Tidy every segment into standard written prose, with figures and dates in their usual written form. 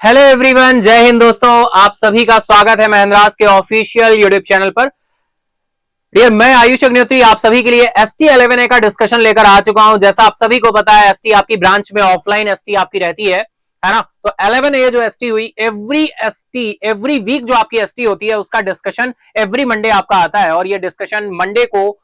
Hello everyone, जय हिंद दोस्तों। आप सभी का स्वागत है महेंद्रास के ऑफिशियल यूट्यूब चैनल पर। डियर, मैं आयुष अग्निहोत्री आप सभी के लिए ST11A का डिस्कशन लेकर आ चुका हूं। जैसा आप सभी को पता है, एसटी आपकी ब्रांच में ऑफलाइन एसटी आपकी रहती है ना। तो 11A जो एसटी हुई, एवरी वीक जो आपकी एसटी होती है उसका डिस्कशन एवरी मंडे आपका आता है। और ये डिस्कशन मंडे को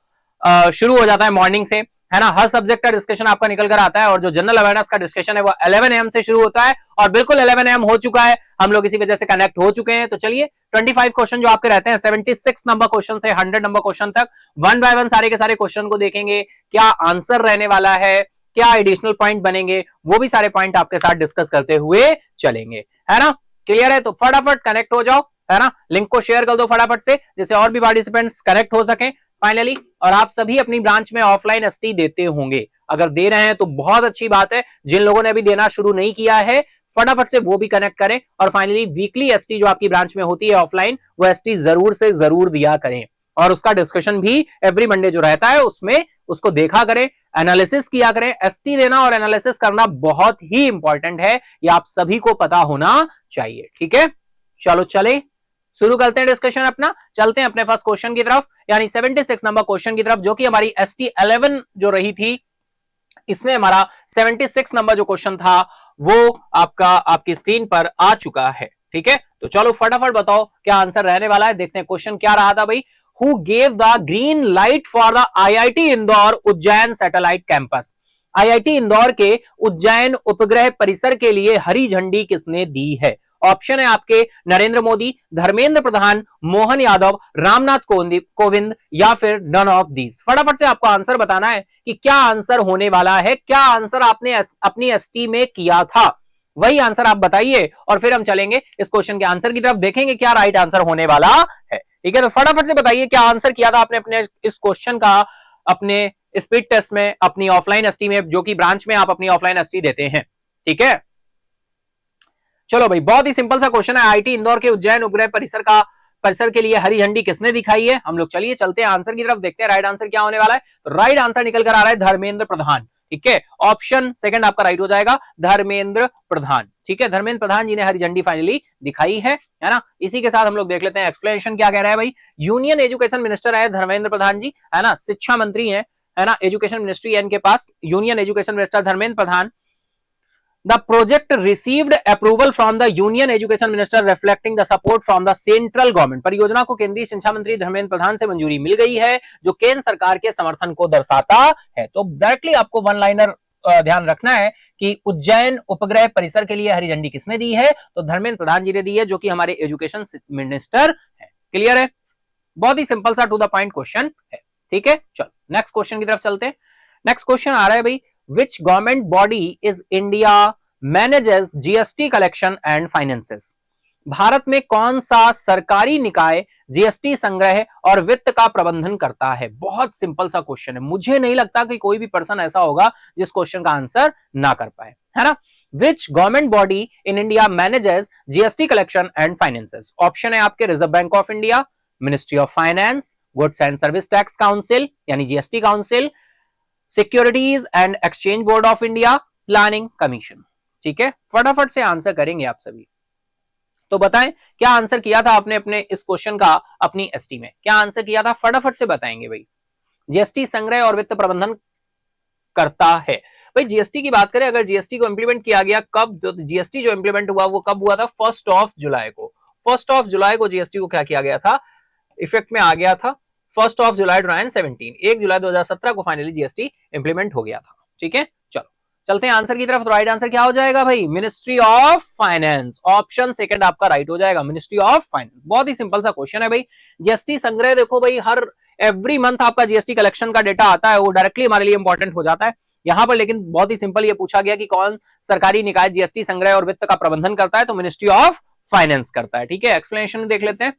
शुरू हो जाता है मॉर्निंग से, है ना। हर सब्जेक्ट का डिस्कशन आपका निकल कर आता है और जो जनरल अवेयरनेस का डिस्कशन है वो 11 AM से शुरू होता है और बिल्कुल 11 AM हो चुका है। हम लोग इसी वजह से कनेक्ट हो चुके हैं। तो चलिए 25 क्वेश्चन जो आपके रहते हैं, 76 नंबर क्वेश्चन से 100 नंबर क्वेश्चन तक, वन बाय वन सारे के सारे क्वेश्चन को देखेंगे। क्या आंसर रहने वाला है, क्या एडिशनल पॉइंट बनेंगे, वो भी सारे पॉइंट आपके साथ डिस्कस करते हुए चलेंगे, है ना। क्लियर है? तो फटाफट कनेक्ट हो जाओ, है ना। लिंक को शेयर कर दो फटाफट से, जिससे और भी पार्टिसिपेंट्स कनेक्ट हो सके फाइनली। और आप सभी अपनी ब्रांच में ऑफलाइन एसटी देते होंगे। अगर दे रहे हैं तो बहुत अच्छी बात है। जिन लोगों ने अभी देना शुरू नहीं किया है, फटाफट से वो भी कनेक्ट करें और फाइनली वीकली एसटी जो आपकी ब्रांच में होती है ऑफलाइन, वो एसटी जरूर से जरूर दिया करें। और उसका डिस्कशन भी एवरी मंडे जो रहता है उसमें उसको देखा करें, एनालिसिस किया करें। एसटी देना और एनालिसिस करना बहुत ही इंपॉर्टेंट है, ये आप सभी को पता होना चाहिए। ठीक है, चलो चले शुरू करते हैं डिस्कशन अपना। चलते हैं अपने फर्स्ट क्वेश्चन की तरफ, यानी 76 नंबर क्वेश्चन की तरफ, जो कि हमारी ST11 जो रही थी, इसमें हमारा 76 नंबर जो क्वेश्चन था वो आपकी स्क्रीन पर आ चुका है। ठीक है, तो चलो फटाफट बताओ क्या आंसर रहने वाला है। देखते हैं क्वेश्चन क्या रहा था भाई। Who gave the green light for the IIT Indore Ujjain satellite campus. IIT Indore के उज्जैन उपग्रह परिसर के लिए हरी झंडी किसने दी है? ऑप्शन है आपके नरेंद्र मोदी, धर्मेंद्र प्रधान, मोहन यादव, रामनाथ कोविंद या फिर नन ऑफ दीज। फटाफट से आपको आंसर बताना है कि क्या आंसर होने वाला है, क्या आंसर आपने अपनी एसटी में किया था, वही आंसर आप बताइए और फिर हम चलेंगे इस क्वेश्चन के आंसर की तरफ, देखेंगे क्या राइट आंसर होने वाला है। ठीक है, तो फटाफट से बताइए क्या आंसर किया था आपने अपने इस क्वेश्चन का, अपने स्पीड टेस्ट में, अपनी ऑफलाइन एसटी में, जो कि ब्रांच में आप अपनी ऑफलाइन एसटी देते हैं। ठीक है, चलो भाई, बहुत ही सिंपल सा क्वेश्चन है। IIT इंदौर के उज्जैन उपग्रह परिसर के लिए हरी झंडी किसने दिखाई है? हम लोग चलिए चलते हैं आंसर की तरफ, देखते हैं राइट आंसर क्या होने वाला है। तो राइट आंसर निकल कर आ रहा है धर्मेंद्र प्रधान। ठीक है, ऑप्शन सेकंड आपका राइट हो जाएगा, धर्मेंद्र प्रधान। ठीक है, धर्मेंद्र प्रधान जी ने हरी झंडी फाइनली दिखाई है ना। इसी के साथ हम लोग देख लेते हैं एक्सप्लेनेशन क्या कह रहा है भाई। यूनियन एजुकेशन मिनिस्टर है धर्मेंद्र प्रधान जी, है ना, शिक्षा मंत्री है ना, एजुकेशन मिनिस्ट्री है इनके पास, union education minister Dharmendra Pradhan. The project received approval from the Union Education Minister, reflecting the support from the central government. परियोजना को केंद्रीय शिक्षा मंत्री धर्मेंद्र प्रधान से मंजूरी मिल गई है, जो केंद्र सरकार के समर्थन को दर्शाता है। तो डायरेक्टली आपको वन लाइनर ध्यान रखना है कि उज्जैन उपग्रह परिसर के लिए हरी झंडी किसने दी है? तो धर्मेंद्र प्रधान जी ने दी है, जो कि हमारे एजुकेशन मिनिस्टर है। क्लियर है? बहुत ही सिंपल सा टू द पॉइंट क्वेश्चन है। ठीक है, चलो नेक्स्ट क्वेश्चन की तरफ चलते हैं। नेक्स्ट क्वेश्चन आ रहा है भाई, which government body is India manages GST collection and finances? Bharat में कौन सा सरकारी निकाय जीएसटी संग्रह और वित्त का प्रबंधन करता है? बहुत सिंपल सा क्वेश्चन है, मुझे नहीं लगता कि कोई भी पर्सन ऐसा होगा जिस क्वेश्चन का आंसर ना कर पाए, है ना। Which government body in India manages GST collection and finances? Option है आपके Reserve Bank of India, Ministry of Finance, Goods and Service Tax Council यानी GST Council, Securities and Exchange Board of India, Planning Commission. ठीक है, फटाफट से answer करेंगे आप सभी। तो बताएं क्या आंसर किया था आपने अपने इस क्वेश्चन का अपनी एसटी में, क्या आंसर किया था, फटाफट से बताएंगे भाई। जीएसटी संग्रह और वित्त प्रबंधन करता है भाई। जीएसटी की बात करें, अगर जीएसटी को इंप्लीमेंट किया गया कब, जीएसटी जो इंप्लीमेंट हुआ वो कब हुआ था? 1 जुलाई को। 1 जुलाई को जीएसटी को क्या किया गया था, इफेक्ट में आ गया था। 1 जुलाई 2017, 1 जुलाई 2017 को फाइनली जीएसटी इंप्लीमेंट हो गया था। ठीक है, चलो चलते हैं आंसर की तरफ। तो राइट आंसर क्या हो जाएगा भाई? Ministry of finance. Option second आपका राइट हो जाएगा, मिनिस्ट्री ऑफ फाइनेंस। बहुत ही सिंपल सा क्वेश्चन है भाई। जीएसटी संग्रह देखो भाई, हर एवरी मंथ आपका जीएसटी कलेक्शन का डेटा आता है, वो डायरेक्टली हमारे लिए इंपॉर्टेंट हो जाता है यहां पर। लेकिन बहुत ही सिंपल ये पूछा गया कि कौन सरकारी निकाय जीएसटी संग्रह और वित्त का प्रबंधन करता है, तो मिनिस्ट्री ऑफ फाइनेंस करता है। ठीक है, एक्सप्लेनेशन देख लेते हैं।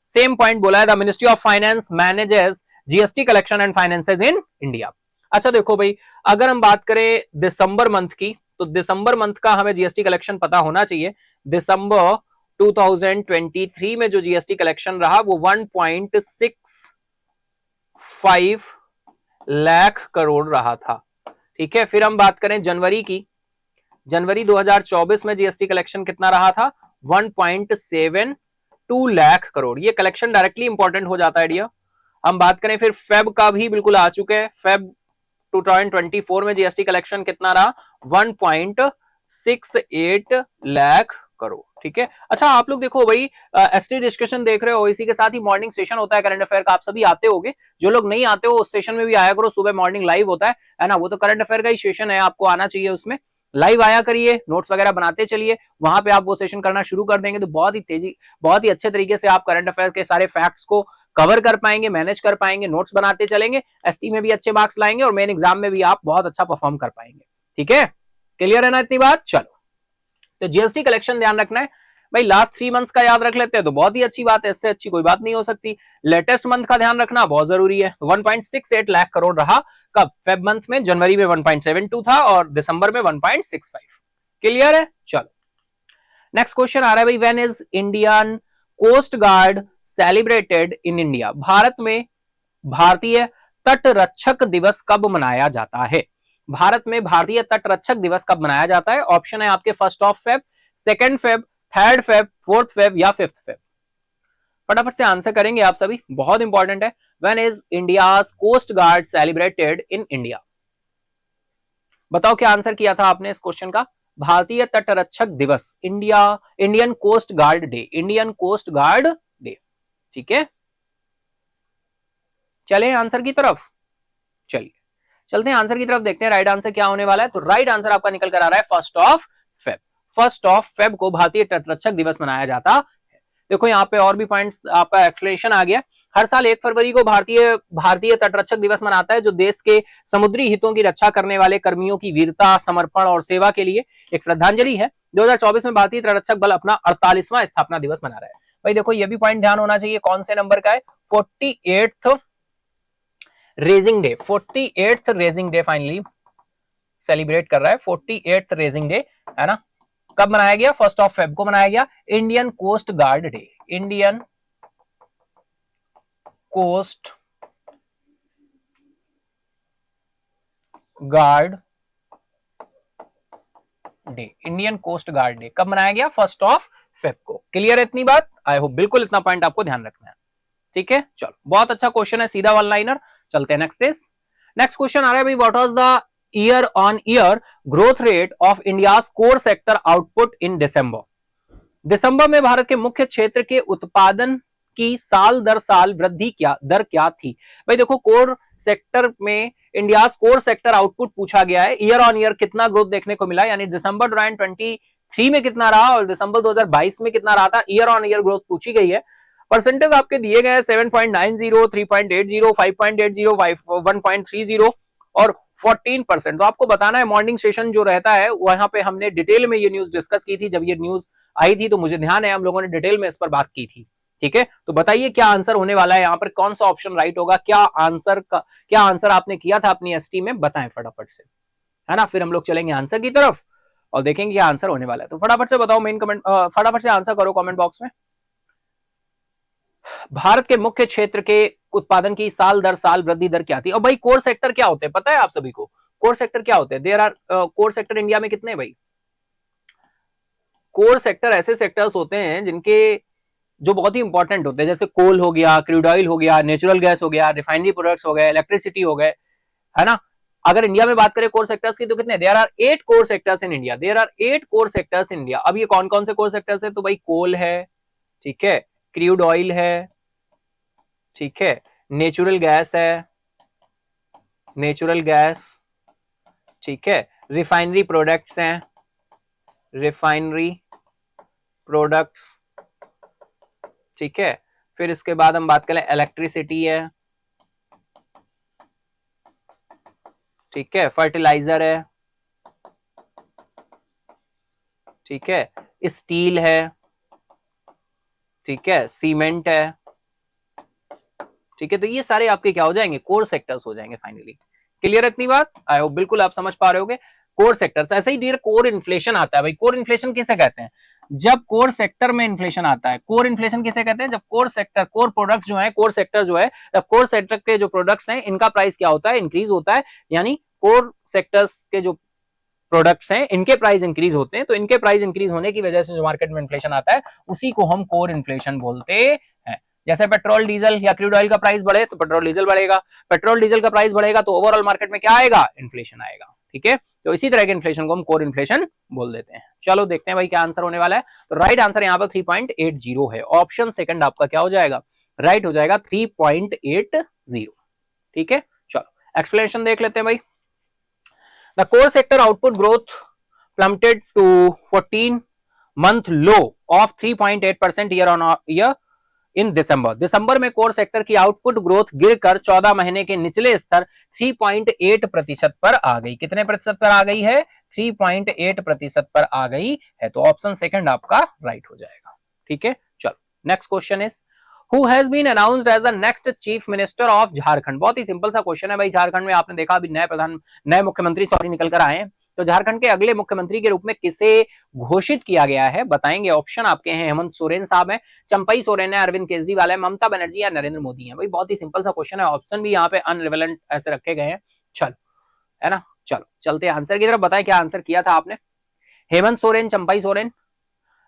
सेम पॉइंट बोला है, the ministry of finance manages GST collection and finances in India. अच्छा देखो भाई, अगर हम बात करें दिसंबर मंथ की, तो दिसंबर मंथ का हमें जीएसटी कलेक्शन पता होना चाहिए। दिसंबर 2023 में जो जीएसटी कलेक्शन रहा वो 1.65 लाख करोड़ रहा था। ठीक है, फिर हम बात करें जनवरी की, जनवरी 2024 में जीएसटी कलेक्शन कितना रहा था? 1.72 लाख करोड़। ये कलेक्शन डायरेक्टली इंपॉर्टेंट हो जाता है डियर। हम बात करें फिर फेब का भी बिल्कुल आ चुके हैं। फेब 2024 में जीएसटी कलेक्शन कितना रहा? 1.68 लाख करोड़। ठीक है। अच्छा आप लोग देखो भाई, एसटी डिस्कशन देख रहे हो, इसी के साथ ही मॉर्निंग सेशन होता है करंट अफेयर का। आप सभी आते होगे, जो लोग नहीं आते हो उस सेशन में भी आया करो। सुबह मॉर्निंग लाइव होता है ना, वो तो करंट अफेयर का ही सेशन है, आपको आना चाहिए उसमें। लाइव आया करिए, नोट्स वगैरह बनाते चलिए, वहां पे आप वो सेशन करना शुरू कर देंगे तो बहुत ही अच्छे तरीके से आप करंट अफेयर के सारे फैक्ट्स को कवर कर पाएंगे, मैनेज कर पाएंगे, नोट्स बनाते चलेंगे, एसटी में भी अच्छे मार्क्स लाएंगे और मेन एग्जाम में भी आप बहुत अच्छा परफॉर्म कर पाएंगे। ठीक है, क्लियर है ना इतनी बात? चलो, तो जीएसटी कलेक्शन ध्यान रखना है भाई। लास्ट 3 मंथ्स का याद रख लेते हैं तो बहुत ही अच्छी बात है, इससे अच्छी कोई बात नहीं हो सकती। लेटेस्ट मंथ का ध्यान रखना बहुत जरूरी है। 1.68 लाख करोड़ रहा कब? फेब मंथ में। जनवरी में 1.72 था और दिसंबर में 1.65। क्लियर है? चलो नेक्स्ट क्वेश्चन आ रहा है भाई, when is Indian coast guard celebrated in India? Bharat में भारतीय तटरक्षक दिवस कब मनाया जाता है? भारत में भारतीय तटरक्षक दिवस कब मनाया जाता है? ऑप्शन है आपके 1 फेब, 2 फेब, 3 फेब, 4 फेब या 5 फेब। फटाफट से आंसर करेंगे आप सभी, बहुत इंपॉर्टेंट है। When is India's coast guard celebrated in India? बताओ क्या आंसर किया था आपने इस क्वेश्चन का? भारतीय तटरक्षक दिवस, Indian coast guard day, Indian coast guard day. ठीक है, चले आंसर की तरफ। चलिए चलते हैं आंसर की तरफ, देखते हैं राइट आंसर क्या होने वाला है। तो राइट आंसर आपका निकल कर आ रहा है 1 फेब। 1 फेब को भारतीय तटरक्षक दिवस मनाया जाता है। देखो यहाँ पे और भी पॉइंट्स आपका एक्सप्लेनेशन आ गया। हर साल 1 फरवरी को भारतीय तटरक्षक दिवस मनाता है, जो देश के समुद्री हितों की रक्षा करने वाले कर्मियों की वीरता, समर्पण और सेवा के लिए एक श्रद्धांजलि है। 2024 में भारतीय तटरक्षक बल अपना 48वां स्थापना दिवस मना रहा है। भाई देखो ये भी पॉइंट ध्यान होना चाहिए, कौन से नंबर का है? 48th raising day. 48th raising day finally celebrate कर रहा है। 48th रेजिंग डे है ना, कब मनाया गया? 1 फेब को मनाया गया। Indian coast guard day, Indian coast guard day, Indian coast guard day कब मनाया गया? 1 फेब को। क्लियर है इतनी बात? आई होप बिल्कुल इतना पॉइंट आपको ध्यान रखना है। ठीक है, चलो बहुत अच्छा क्वेश्चन है, सीधा वन लाइनर। चलते हैं नेक्स्ट क्वेश्चन आ रहा है भाई, what was the year on year growth rate of India's core sector output in December? दिसंबर में भारत के मुख्य क्षेत्र के उत्पादन की साल दर साल वृद्धि दर क्या थी? भाई देखो कोर सेक्टर में इंडियाज कोर सेक्टर आउटपुट पूछा गया है, ईयर ऑन ईयर कितना ग्रोथ देखने को मिला, यानी दिसंबर 2023 में कितना रहा और दिसंबर 2022 में कितना रहा था, ईयर ऑन ईयर ग्रोथ पूछी गई है। परसेंटेज आपके दिए गए हैं 7.90, 3.80, 5.80, 1.30 और 14%। तो आपको बताना है, मॉर्निंग सेशन जो रहता है वहां पे हमने डिटेल में ये न्यूज डिस्कस की थी। जब ये न्यूज आई थी तो मुझे ध्यान है हम लोगों ने डिटेल में इस पर बात की थी। ठीक है, तो बताइए क्या आंसर होने वाला है यहाँ पर, कौन सा ऑप्शन राइट होगा? क्या आंसर आपने किया था अपनी एसटी में, बताएं फटाफट से, है ना। फिर हम लोग चलेंगे आंसर की तरफ और देखेंगे क्या आंसर होने वाला है। तो फटाफट से बताओ, मेन कमेंट फटाफट से आंसर करो कमेंट बॉक्स में। भारत के मुख्य क्षेत्र के उत्पादन की साल दर साल वृद्धि दर क्या थी? और भाई कोर सेक्टर क्या होते हैं पता है आप सभी को? कोर सेक्टर क्या होते हैं? There are core sector India में कितने भाई? कोर सेक्टर ऐसे सेक्टर्स होते हैं जिनके जो बहुत ही इंपॉर्टेंट होते हैं, जैसे कोल हो गया, क्रूड ऑयल हो गया, नेचुरल गैस हो गया, रिफाइनरी प्रोडक्ट्स हो गए, इलेक्ट्रिसिटी हो गए, है ना। अगर इंडिया में बात करें कोर सेक्टर्स की तो कितने? There are 8 core sectors in India, there are 8 core sectors in India. अब ये कौन कौन से कोर सेक्टर्स है? तो भाई कोल है, ठीक है, क्रूड ऑयल है, ठीक है, नेचुरल गैस है, नेचुरल गैस, ठीक है, रिफाइनरी प्रोडक्ट्स हैं, रिफाइनरी प्रोडक्ट्स, ठीक है। फिर इसके बाद हम बात करें इलेक्ट्रिसिटी है, ठीक है, फर्टिलाइजर है, ठीक है, स्टील है, ठीक है, सीमेंट है, ठीक है। तो ये सारे आपके क्या हो जाएंगे? कोर सेक्टर्स हो जाएंगे फाइनली। क्लियर है इतनी बात? आई होप बिल्कुल आप समझ पा रहे होगे। कोर सेक्टर्स, ऐसे ही डियर कोर इन्फ्लेशन आता है भाई। कोर इन्फ्लेशन किसे कहते हैं? जब कोर सेक्टर में इन्फ्लेशन आता है। कोर इन्फ्लेशन किसे कहते हैं? जब कोर सेक्टर, कोर प्रोडक्ट जो है, कोर सेक्टर जो है, जब कोर सेक्टर के जो प्रोडक्ट्स हैं इनका प्राइस क्या होता है? इंक्रीज होता है, यानी कोर सेक्टर्स के जो प्रोडक्ट्स हैं इनके प्राइस इंक्रीज होते हैं, तो इनके प्राइस इंक्रीज होने की वजह से जो मार्केट में इन्फ्लेशन आता है उसी को हम कोर इन्फ्लेशन बोलते हैं। जैसे पेट्रोल डीजल या क्रूड ऑयल का प्राइस बढ़े तो पेट्रोल डीजल बढ़ेगा, पेट्रोल डीजल का प्राइस बढ़ेगा तो ओवरऑल मार्केट में क्या आएगा, इन्फ्लेशन आएगा। ठीक है, तो इसी तरह के इन्फ्लेशन को हम कोर इन्फ्लेशन बोल देते हैं। चलो देखते हैं भाई क्या आंसर होने वाला है। तो राइट आंसर यहाँ पर 3.80 है। ऑप्शन सेकंड आपका क्या हो जाएगा, राइट हो जाएगा 3.80। ठीक है, चलो एक्सप्लेनेशन देख लेते हैं भाई। The core sector output growth plummeted to 14 month low of 3.8% year on year in December में कोर सेक्टर की आउटपुट ग्रोथ गिरकर 14 महीने के निचले स्तर 3.8% पर आ गई। कितने प्रतिशत पर आ गई है, 3.8% पर आ गई है। तो ऑप्शन सेकंड आपका राइट हो जाएगा। ठीक है, चलो next question is Who has been announced as the next chief minister of Jharkhand. बहुत ही सिंपल सा क्वेश्चन है भाई। झारखंड में आपने देखा अभी नए मुख्यमंत्री निकल कर आए हैं, तो झारखंड के अगले मुख्यमंत्री के रूप में किसे घोषित किया गया है बताएंगे। ऑप्शन आपके हैं, हेमंत सोरेन साहब है, चंपई सोरेन है, अरविंद केजरीवाल है, ममता बनर्जी या नरेंद्र मोदी है। भाई बहुत ही सिंपल सा क्वेश्चन है, ऑप्शन भी यहाँ पे अनरिलेवेंट ऐसे रखे गए हैं। चलो है ना, चलो चलते हैं आंसर की तरफ। बताएं क्या आंसर किया था आपने, हेमंत सोरेन, चंपई सोरेन,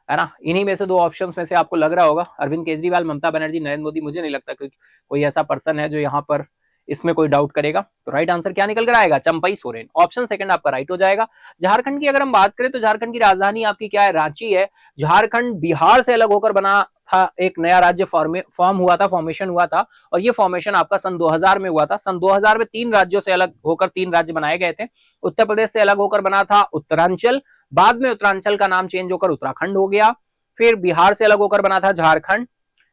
है ना। इन्हीं में से दो ऑप्शंस में से आपको लग रहा होगा अरविंद केजरीवाल, ममता बनर्जी, नरेंद्र मोदी। मुझे नहीं लगता कि कोई ऐसा पर्सन है जो यहाँ पर इसमें कोई डाउट करेगा। तो राइट आंसर क्या निकल कर आएगा, चंपई सोरेन। ऑप्शन सेकंड आपका राइट हो जाएगा। झारखंड की अगर हम बात करें तो झारखंड की राजधानी आपकी क्या है, रांची है। झारखंड बिहार से अलग होकर बना था, एक नया राज्य फॉर्मेशन हुआ था, और ये फॉर्मेशन आपका सन 2000 में हुआ था। सन 2000 में 3 राज्यों से अलग होकर 3 राज्य बनाए गए थे। उत्तर प्रदेश से अलग होकर बना था उत्तरांचल, बाद में उत्तरांचल का नाम चेंज होकर उत्तराखंड हो गया। फिर बिहार से अलग होकर बना था झारखंड,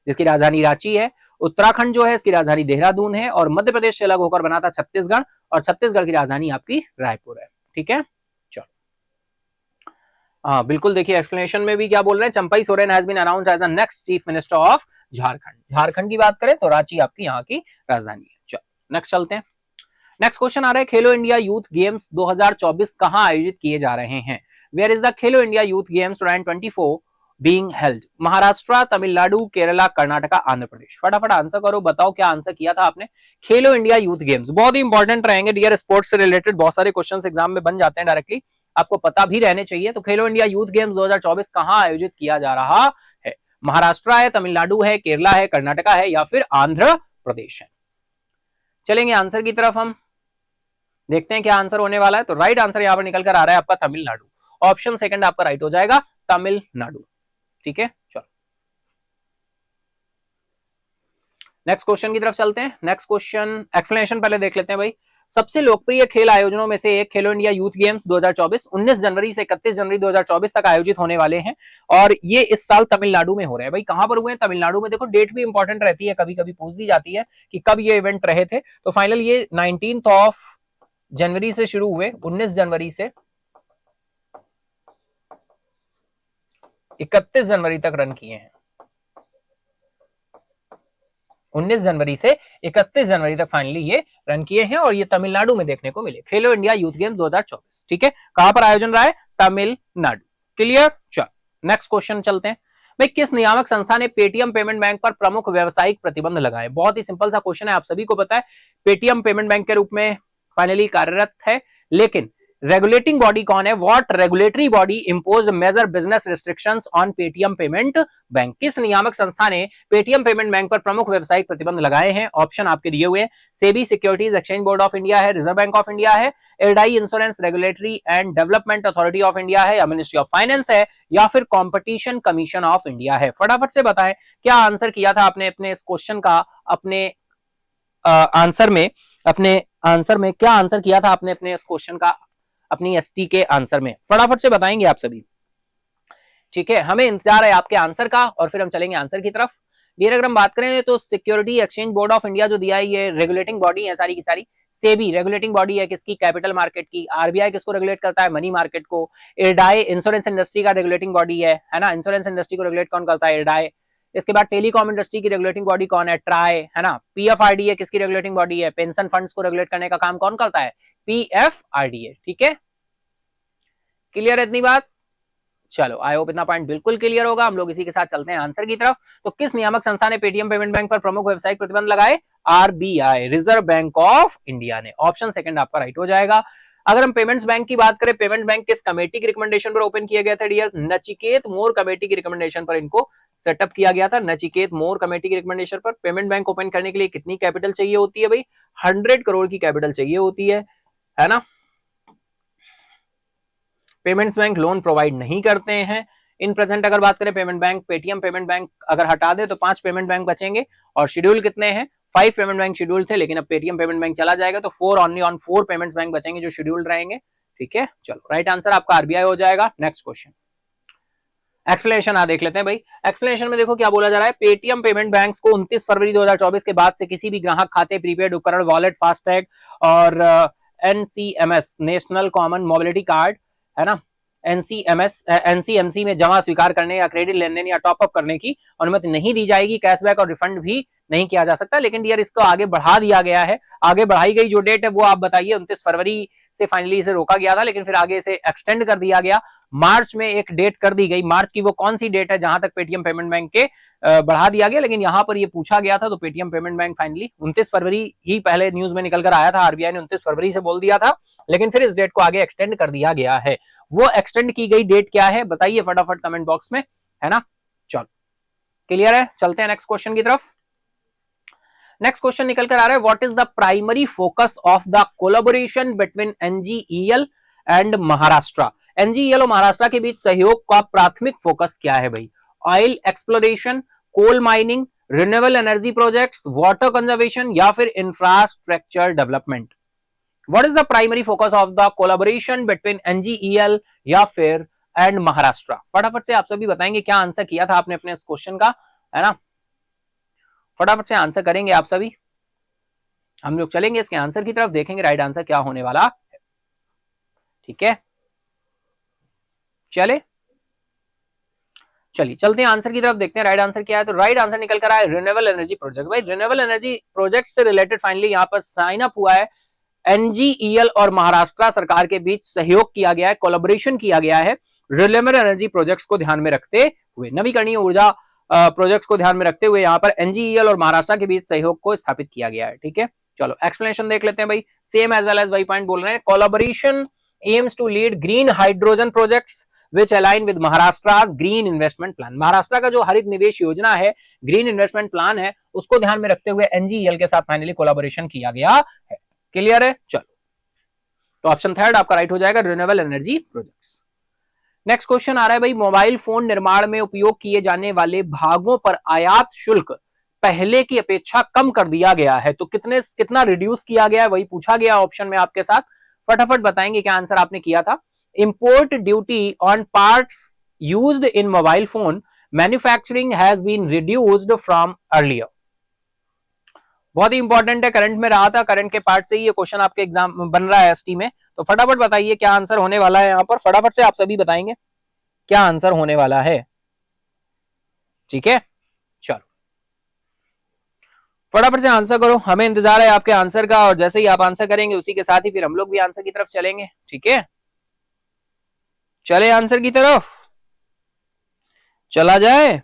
जिसकी राजधानी रांची है। उत्तराखंड जो है इसकी राजधानी देहरादून है, और मध्य प्रदेश से अलग होकर बना था छत्तीसगढ़, और छत्तीसगढ़ की राजधानी आपकी रायपुर है। ठीक है, चलो हाँ बिल्कुल। देखिए एक्सप्लेनेशन में भी क्या बोल रहे हैं, Champai Soren has been announced as the next chief minister of Jharkhand. Jharkhand की बात करें तो रांची आपकी यहाँ की राजधानी है। चलो नेक्स्ट चलते हैं। नेक्स्ट क्वेश्चन आ रहा है, खेलो इंडिया यूथ गेम्स 2024 कहां आयोजित किए जा रहे हैं। Where is the Khelo India youth games 2024 being held. Maharashtra, Tamil Nadu, Kerala, Karnataka, Andhra Pradesh. फटाफट आंसर करो, बताओ क्या आंसर किया था आपने। खेलो इंडिया यूथ गेम्स बहुत ही इंपॉर्टेंट रहेंगे डियर, स्पोर्ट्स से रिलेटेड बहुत सारे क्वेश्चन एग्जाम में बन जाते हैं डायरेक्टली, आपको पता भी रहने चाहिए। तो खेलो इंडिया यूथ गेम्स 2024 कहां आयोजित किया जा रहा है। महाराष्ट्र है, तमिलनाडु है, केरला है, कर्नाटका है, या फिर आंध्र प्रदेश है। चलेंगे आंसर की तरफ, हम देखते हैं क्या आंसर होने वाला है। तो राइट आंसर यहां पर निकल कर आ रहा है आपका तमिलनाडु। ऑप्शन सेकंड आपका राइट हो जाएगा, तमिलनाडु। ठीक है, चलो नेक्स्ट क्वेश्चन की तरफ चलते हैं। नेक्स्ट क्वेश्चन एक्सप्लेनेशन पहले देख लेते हैं भाई। सबसे लोकप्रिय खेल आयोजनों में से एक खेलो इंडिया यूथ गेम्स 2024 19 जनवरी से 31 जनवरी 2024 तक आयोजित होने वाले हैं, और ये इस साल तमिलनाडु में हो रहे हैं। भाई कहां पर हुए हैं, तमिलनाडु में। देखो डेट भी इंपॉर्टेंट रहती है, कभी कभी पूछ दी जाती है कि कब ये इवेंट रहे थे। तो फाइनल ये 19 जनवरी से शुरू हुए, 19 जनवरी से 31 जनवरी तक रन किए हैं। 19 जनवरी से 31 जनवरी तक फाइनली ये रन किए हैं, और ये तमिलनाडु में देखने को मिले। खेलो इंडिया यूथ गेम्स 2024। ठीक है, कहां पर आयोजन रहा है, तमिलनाडु। क्लियर, चलो नेक्स्ट क्वेश्चन चलते हैं भाई। किस नियामक संस्था ने पेटीएम पेमेंट बैंक पर प्रमुख व्यावसायिक प्रतिबंध लगाए। बहुत ही सिंपल सा क्वेश्चन है, आप सभी को पता है पेटीएम पेमेंट बैंक के रूप में फाइनली कार्यरत है, लेकिन रेगुलेटिंग बॉडी कौन है, what regulatory body impose major business restrictions on Paytm payment bank. किस नियामक संस्था ने पेटीएम पेमेंट बैंक पर प्रमुख व्यावसायिक प्रतिबंध लगाए हैं। ऑप्शन आपके दिए हुए हैं, SEBI Securities Exchange Board of India है, रिजर्व बैंक ऑफ इंडिया है, IRDAI Insurance Regulatory and Development Authority of India है, या मिनिस्ट्री ऑफ फाइनेंस है, या फिर कॉम्पिटिशन कमीशन ऑफ इंडिया है। फटाफट से बताएं क्या आंसर किया था आपने अपने इस क्वेश्चन का, अपने आंसर में क्या आंसर किया था आपने अपने इस क्वेश्चन का, अपनी एसटी के आंसर में। फटाफट से बताएंगे आप सभी। ठीक है, हमें इंतजार है आपके आंसर का, और फिर हम चलेंगे आंसर की तरफ। डियर अगर हम बात करें तो security exchange Board of India जो दिया है, ये रेगुलेटिंग बॉडी है सारी की सारी। सेबी रेगुलेटिंग बॉडी है किसकी, कैपिटल मार्केट की। आरबीआई किसको रेगुलेट करता है, मनी मार्केट को। एडाई इंश्योरेंस इंडस्ट्री का रेगुलेटिंग बॉडी है ना, इंश्योरेंस इंडस्ट्री को रेगुलेट कौन करता है, एडाई। इसके बाद टेलीकॉम इंडस्ट्री की रेगुलेटिंग बॉडी कौन है, ट्राई, है ना। पीएफआरडीए किसकी रेगुलेटिंग बॉडी है, पेंशन फंड्स को रेगुलेट करने का काम कौन करता है, पीएफआरडीए। ठीक है, क्लियर है इतनी बात। चलो आई होप इतना पॉइंट बिल्कुल क्लियर होगा। हम लोग इसी के साथ चलते हैं आंसर की तरफ। तो किस नियामक संस्था ने पेटीएम पेमेंट बैंक पर प्रमुख व्यावसायिक प्रतिबंध लगाए, RBI, reserve Bank of India ने। ऑप्शन सेकंड आपका राइट हो जाएगा। अगर हम पेमेंट्स बैंक की बात करें, पेमेंट बैंक किस कमेटी की रिकमेंडेशन पर ओपन किया गया था डियर? नचिकेत मोर कमेटी की रिकमेंडेशन पर इनको सेटअप किया गया था। नचिकेत मोर कमेटी की रिकमेंडेशन पर पेमेंट बैंक ओपन करने के लिए कितनी कैपिटल चाहिए होती है भाई? 100 करोड़ की कैपिटल चाहिए होती है ना। पेमेंट्स बैंक लोन प्रोवाइड नहीं करते हैं। इन प्रेजेंट अगर बात करें payment bank, Paytm payment bank अगर हटा दे तो 5 पेमेंट बैंक बचेंगे और शेड्यूल कितने हैं? 5 पेमेंट बैंक शेड्यूल थे, लेकिन अब पेटीएम पेमेंट बैंक चला जाएगा तो 4 ओनली ऑन 4 पेमेंट्स बैंक बचेंगे जो शेड्यूल रहेंगे। ठीक है, चलो राइट आंसर आपका आरबीआई हो जाएगा। नेक्स्ट क्वेश्चन एक्सप्लेनेशन देख लेते हैं भाई। एक्सप्लेनेशन में देखो क्या बोला जा रहा है। पेटीएम पेमेंट बैंक्स को 29 फरवरी 2024 के बाद से किसी भी ग्राहक खाते, प्रीपेड उपकरण, वॉलेट, फास्टैग और एनसीएमएस नेशनल कॉमन मोबिलिटी कार्ड है ना, एनसीएमसी में जमा स्वीकार करने या क्रेडिट लेनदेन या टॉपअप करने की अनुमति नहीं दी जाएगी। कैशबैक और रिफंड भी नहीं किया जा सकता। लेकिन डियर इसको आगे बढ़ा दिया गया है। आगे बढ़ाई गई जो डेट है वो आप बताइए। 29 फरवरी से फाइनली इसे रोका गया था, लेकिन फिर आगे इसे एक्सटेंड कर दिया गया। मार्च में एक डेट कर दी गई। मार्च की वो कौन सी डेट है जहां तक पेटीएम पेमेंट बैंक के बढ़ा दिया गया, लेकिन यहां पर ये पूछा गया था तो पेटीएम पेमेंट बैंक फाइनली 29 फरवरी ही पहले न्यूज में निकल कर आया था। आरबीआई ने 29 फरवरी से बोल दिया था, लेकिन फिर इस डेट को आगे एक्सटेंड कर दिया गया है। वो एक्सटेंड की गई डेट क्या है बताइए फटाफट कमेंट बॉक्स में, है ना। चलो क्लियर है, चलते हैं नेक्स्ट क्वेश्चन की तरफ। नेक्स्ट क्वेश्चन निकल कर आ रहा है, what is the primary focus of the collaboration between NGEL and Maharashtra? NGEL और महाराष्ट्र के बीच सहयोग का प्राथमिक फोकस क्या है भाई? Oil exploration, coal mining, renewable energy projects, water conservation या फिर infrastructure development? What is the primary focus of the collaboration between NGEL या फिर एंड महाराष्ट्र? फटाफट से आप सभी बताएंगे क्या आंसर किया था आपने अपने इस क्वेश्चन का, है ना। फटाफट से आंसर करेंगे आप सभी। हम लोग चलेंगे इसके आंसर की तरफ, देखेंगे राइट आंसर क्या होने वाला है। ठीक है, चलिए चलते हैं आंसर की तरफ, देखते हैं राइट आंसर क्या है। तो राइट आंसर निकल कर आया रिन्यूएबल एनर्जी प्रोजेक्ट। भाई रिन्यूएबल एनर्जी प्रोजेक्ट से रिलेटेड फाइनली यहाँ पर साइन अप हुआ है। एनजीईएल और महाराष्ट्र सरकार के बीच सहयोग किया गया है, कोलैबोरेशन किया गया है रिन्यूएबल एनर्जी प्रोजेक्ट्स को ध्यान में रखते हुए, नवीकरणीय ऊर्जा प्रोजेक्ट्स को ध्यान में रखते हुए यहाँ पर एनजीईएल और महाराष्ट्र के बीच सहयोग को स्थापित किया गया है। ठीक है, चलो एक्सप्लेनेशन देख लेते हैं भाई। सेम एज वेल एज वही पॉइंट बोल रहे हैं। Collaboration aims to lead green hydrogen projects which align with Maharashtra's green investment plan। Maharashtra का जो हरित निवेश योजना है, ग्रीन इन्वेस्टमेंट प्लान है, उसको ध्यान में रखते हुए एनजीईएल के साथ फाइनली कोलैबोरेशन किया गया है। क्लियर है, चलो तो ऑप्शन थर्ड आपका राइट हो जाएगा, renewable energy projects. Next question आ रहा है भाई, मोबाइल फोन निर्माण में उपयोग किए जाने वाले भागों पर आयात शुल्क पहले की अपेक्षा कम कर दिया गया है, तो कितना रिड्यूस किया गया है वही पूछा गया ऑप्शन में आपके साथ। फटाफट बताएंगे क्या आंसर आपने किया था। Import duty on parts used in mobile phone manufacturing has been reduced from earlier। बहुत ही इंपॉर्टेंट है, करंट में रहा था, करंट के पार्ट से ही ये क्वेश्चन आपके एग्जाम बन रहा है एसटी में। तो फटाफट बताइए क्या आंसर होने वाला है यहाँ पर, फटाफट से आप सभी बताएंगे क्या आंसर होने वाला है। ठीक है, चलो फटाफट से आंसर करो, हमें इंतजार है आपके आंसर का, और जैसे ही आप आंसर करेंगे उसी के साथ ही फिर हम लोग भी आंसर की तरफ चलेंगे। ठीक है, चले आंसर की तरफ चला जाए।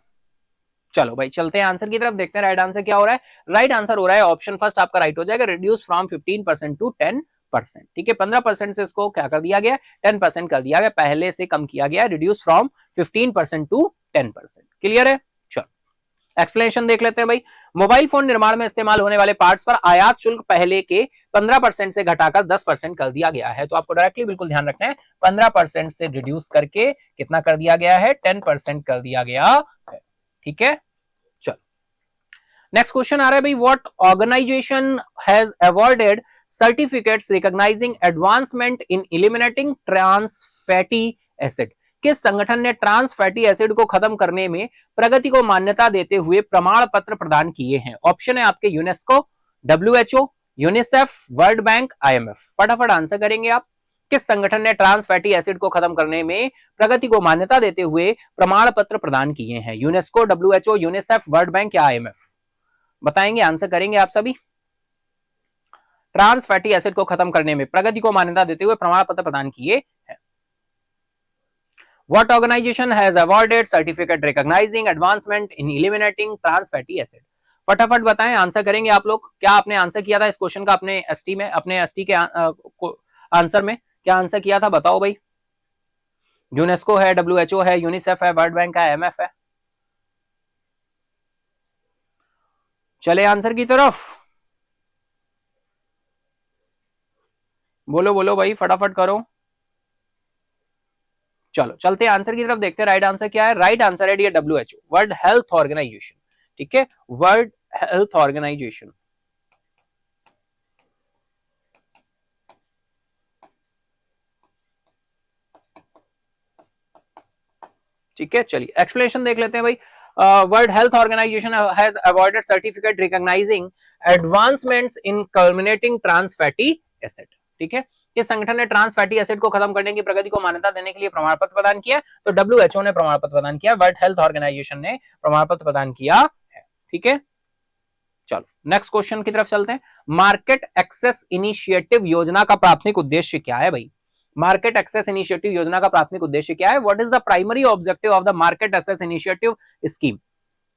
चलो भाई चलते हैं आंसर की तरफ, देखते हैं राइट आंसर क्या हो रहा है। राइट आंसर हो रहा है ऑप्शन फर्स्ट आपका राइट हो जाएगा, रिड्यूस फ्रॉम 15% टू 10%। ठीक है, 15% से इसको क्या कर दिया गया, 10% कर दिया गया, पहले से कम किया गया, रिड्यूस फ्रॉम 15% टू 10%। क्लियर है, चलो एक्सप्लेनेशन देख लेते हैं भाई। मोबाइल फोन निर्माण में इस्तेमाल होने वाले पार्ट्स पर आयात शुल्क पहले के 15% से घटाकर 10% कर दिया गया है। तो आपको डायरेक्टली बिल्कुल ध्यान रखना है, 15% से रिड्यूस करके कितना कर दिया गया है, 10% कर दिया गया है। ठीक है, चलो नेक्स्ट क्वेश्चन आ रहा है भाई, what organization has awarded certificates recognizing advancement in eliminating trans fatty acid? किस संगठन ने ट्रांस फैटी एसिड को खत्म करने में प्रगति को मान्यता देते हुए प्रमाण पत्र प्रदान किए हैं? ऑप्शन है आपके UNESCO, WHO, UNICEF, world bank, IMF. फटाफट आंसर करेंगे आप। किस संगठन ने ट्रांस फैटी एसिड को खत्म करने में प्रगति को मान्यता देते हुए प्रमाण पत्र प्रदान किए हैं? UNESCO, WHO, UNICEF, world bank या आईएमएफ? बताएंगे, आंसर करेंगे आप सभी। ट्रांस फैटी एसिड को खत्म करने में प्रगति को मान्यता देते हुए प्रमाण पत्र प्रदान किए हैं। What organization has awarded certificate recognizing advancement in eliminating trans fatty acid? फटाफट बताएं, आंसर करेंगे आप लोग। क्या आपने आंसर किया था इस क्वेश्चन का अपने एसटी में, अपने एसटी के आंसर में? क्या आंसर किया था बताओ भाई। यूनेस्को है, डब्ल्यूएचओ है, यूनिसेफ है, वर्ल्ड बैंक है, IMF है। चले आंसर की तरफ, बोलो बोलो भाई, फटाफट करो। चलो चलते हैं आंसर की तरफ, देखते हैं राइट आंसर क्या है। राइट आंसर है dear WHO, world health organization. ठीक है, वर्ल्ड हेल्थ ऑर्गेनाइजेशन। ठीक है, चलिए एक्सप्लेनेशन देख लेते हैं भाई। World health organization has awarded certificate recognizing advancements in culminating trans fatty acid. ठीक है, इस संगठन ने ट्रांस फैटी एसिड को खत्म करने की प्रगति को मान्यता देने के लिए प्रमाण पत्र प्रदान किया। तो डब्ल्यूएचओ ने प्रमाण पत्र प्रदान किया, वर्ल्ड हेल्थ ऑर्गेनाइजेशन ने प्रमाण पत्र प्रदान किया है। ठीक है, चलो नेक्स्ट क्वेश्चन की तरफ चलते हैं। मार्केट एक्सेस इनिशिएटिव योजना का प्राथमिक उद्देश्य क्या है भाई? मार्केट एक्सेस इनिशिएटिव योजना का प्राथमिक उद्देश्य क्या है? What is the primary objective of the market access initiative scheme?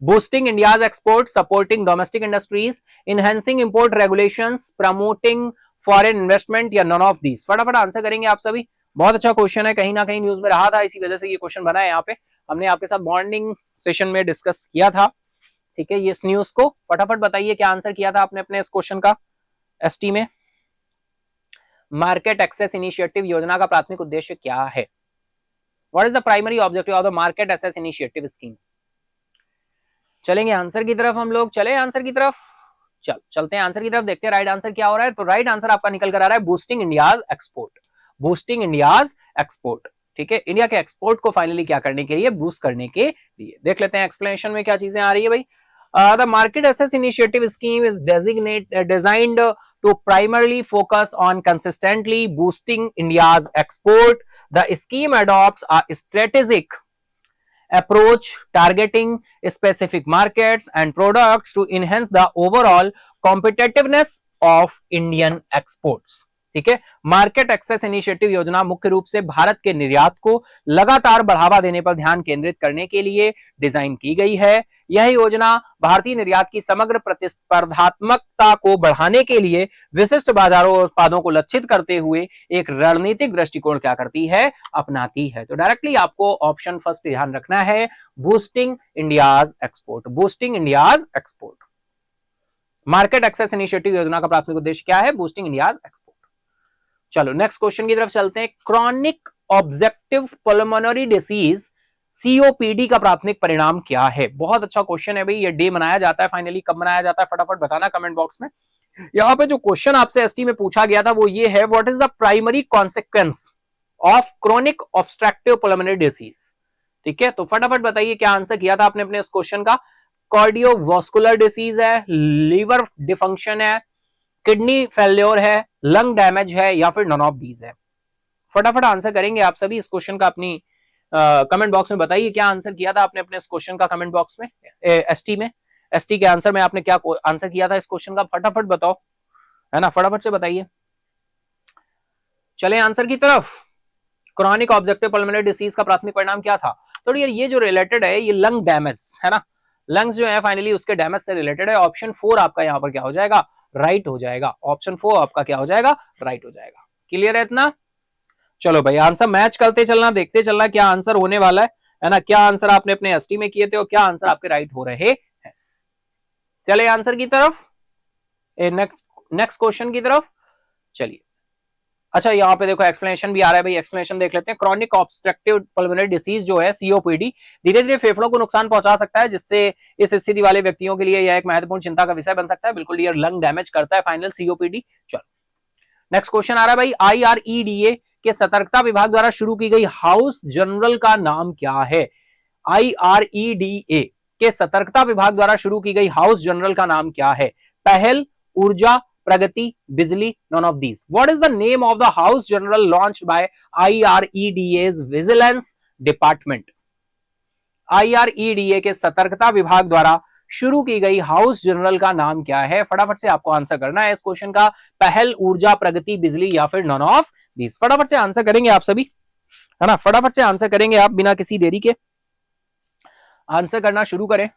Boosting India's export, supporting domestic industries, enhancing import regulations, promoting foreign investment, या नन ऑफ दीज? फटाफट आंसर करेंगे आप सभी। बहुत अच्छा क्वेश्चन है, कहीं ना कहीं न्यूज में रहा था, इसी वजह से ये क्वेश्चन बना है। यहाँ पे हमने आपके साथ मॉर्निंग सेशन में डिस्कस किया था। ठीक है, ये इस न्यूज को फटाफट बताइए क्या आंसर किया था आपने अपने इस क्वेश्चन का एसटी में। मार्केट एक्सेस इनिशिएटिव योजना का प्राथमिक उद्देश्य क्या है? What is the primary objective of the market access initiative scheme? चलेंगे आंसर की तरफ हम लोग, चले आंसर की तरफ, चलते हैं आंसर की तरफ, देखते हैं राइट आंसर क्या हो रहा है। तो राइट आंसर आपका निकल कर आ रहा है boosting India's export. Boosting India's export. ठीक है, इंडिया के एक्सपोर्ट को फाइनली क्या करने के लिए? बूस्ट करने के लिए। देख लेते हैं एक्सप्लेनेशन में क्या चीजें आ रही है भाई। The market access initiative scheme is designed to primarily focus on consistently boosting India's export. The scheme adopts a strategic approach targeting specific markets and products to enhance the overall competitiveness of Indian exports. ठीक है, market access initiative योजना मुख्य रूप से भारत के निर्यात को लगातार बढ़ावा देने पर ध्यान केंद्रित करने के लिए डिजाइन की गई है। यह योजना भारतीय निर्यात की समग्र प्रतिस्पर्धात्मकता को बढ़ाने के लिए विशिष्ट बाजारों और उत्पादों को लक्षित करते हुए एक रणनीतिक दृष्टिकोण क्या करती है? अपनाती है। तो डायरेक्टली आपको ऑप्शन फर्स्ट ध्यान रखना है, boosting India's export. Boosting India's export, market access initiative योजना का प्राथमिक उद्देश्य क्या है? Boosting India's export. चलो नेक्स्ट क्वेश्चन की तरफ चलते हैं। Chronic objective pulmonary disease COPD का प्राथमिक परिणाम क्या है? बहुत अच्छा क्वेश्चन है भाई। ये डे मनाया जाता है फाइनली, कब मनाया जाता है फटाफट बताना कमेंट बॉक्स में। यहां पे जो क्वेश्चन आपसे एसटी में पूछा गया था वो ये है, what is the primary consequence of chronic obstructive pulmonary disease? ठीक है, तो फटाफट बताइए क्या आंसर किया था आपने अपने इस क्वेश्चन का। कार्डियोवास्कुलर डिसीज है, लीवर डिफंक्शन है, किडनी फेल्योर है, लंग डैमेज है, या फिर नन ऑफ दीज है? फटाफट आंसर करेंगे आप सभी इस क्वेश्चन का। अपनी कमेंट बॉक्स में बताइए क्या आंसर किया था आपने अपने इस क्वेश्चन का कमेंट बॉक्स में। एसटी में, एसटी के आंसर में आपने क्या आंसर किया था इस क्वेश्चन का? फटाफट बताओ, है ना, फटाफट से बताइए। चले आंसर की तरफ। क्रॉनिक ऑब्जेक्टिव पल्मोनरी डिसीज का प्राथमिक परिणाम क्या था? तो ये जो रिलेटेड है, ये लंग डैमेज है ना, लंग्स जो है फाइनली उसके डैमेज से रिलेटेड है। ऑप्शन 4 आपका यहाँ पर क्या हो जाएगा? राइट हो जाएगा। ऑप्शन 4 आपका क्या हो जाएगा? राइट हो जाएगा। क्लियर है इतना? चलो भाई आंसर मैच करते चलना, देखते चलना क्या आंसर होने वाला है ना, क्या आंसर आपने अपने एसटी में किए थे और क्या आंसर आपके राइट हो रहे हैं। चले आंसर की तरफ, नेक्स्ट क्वेश्चन की तरफ चलिए। अच्छा यहाँ पे देखो एक्सप्लेनेशन भी आ रहा है भाई, एक्सप्लेनेशन देख लेते हैं। क्रॉनिक ऑब्स्ट्रक्टिव पल्मोनरी डिसीज जो है COPD धीरे धीरे फेफड़ों को नुकसान पहुंचा सकता है, जिससे इस स्थिति वाले व्यक्तियों के लिए यह एक महत्वपूर्ण चिंता का विषय बन सकता है। बिल्कुल ये लंग डैमेज करता है फाइनल COPD। चलो नेक्स्ट क्वेश्चन आ रहा है भाई, IREDA के सतर्कता विभाग द्वारा शुरू की गई हाउस जनरल का नाम क्या है? IREDA के सतर्कता विभाग द्वारा शुरू की गई हाउस जनरल का नाम क्या है? पहल, ऊर्जा, प्रगति, बिजली, none of these? What is the name of the house general launched by IREDA's vigilance department? IREDA के सतर्कता विभाग द्वारा शुरू की गई हाउस जनरल का नाम क्या है? फटाफट से आपको आंसर करना है इस क्वेश्चन का। पहल, ऊर्जा, प्रगति, बिजली, या फिर नॉन ऑफ दीज? फटाफट से आंसर करेंगे आप सभी, है ना, फटाफट से आंसर करेंगे आप बिना किसी देरी के। आंसर करना शुरू करें।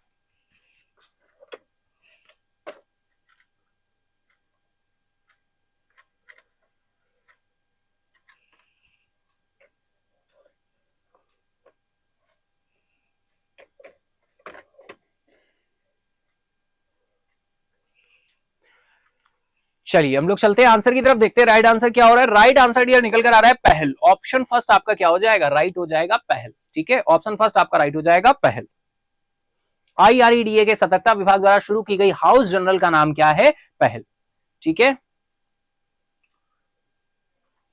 चलिए हम लोग चलते हैं आंसर की तरफ, देखते हैं राइट आंसर क्या हो रहा है। राइट आंसर डियर निकल कर आ रहा है पहल। ऑप्शन फर्स्ट आपका क्या हो जाएगा, राइट हो जाएगा पहल। ठीक है, ऑप्शन फर्स्ट आपका राइट हो जाएगा पहल। आईआरईडीए के सतर्कता विभाग द्वारा शुरू की गई हाउस जनरल का नाम क्या है, पहल। ठीक है,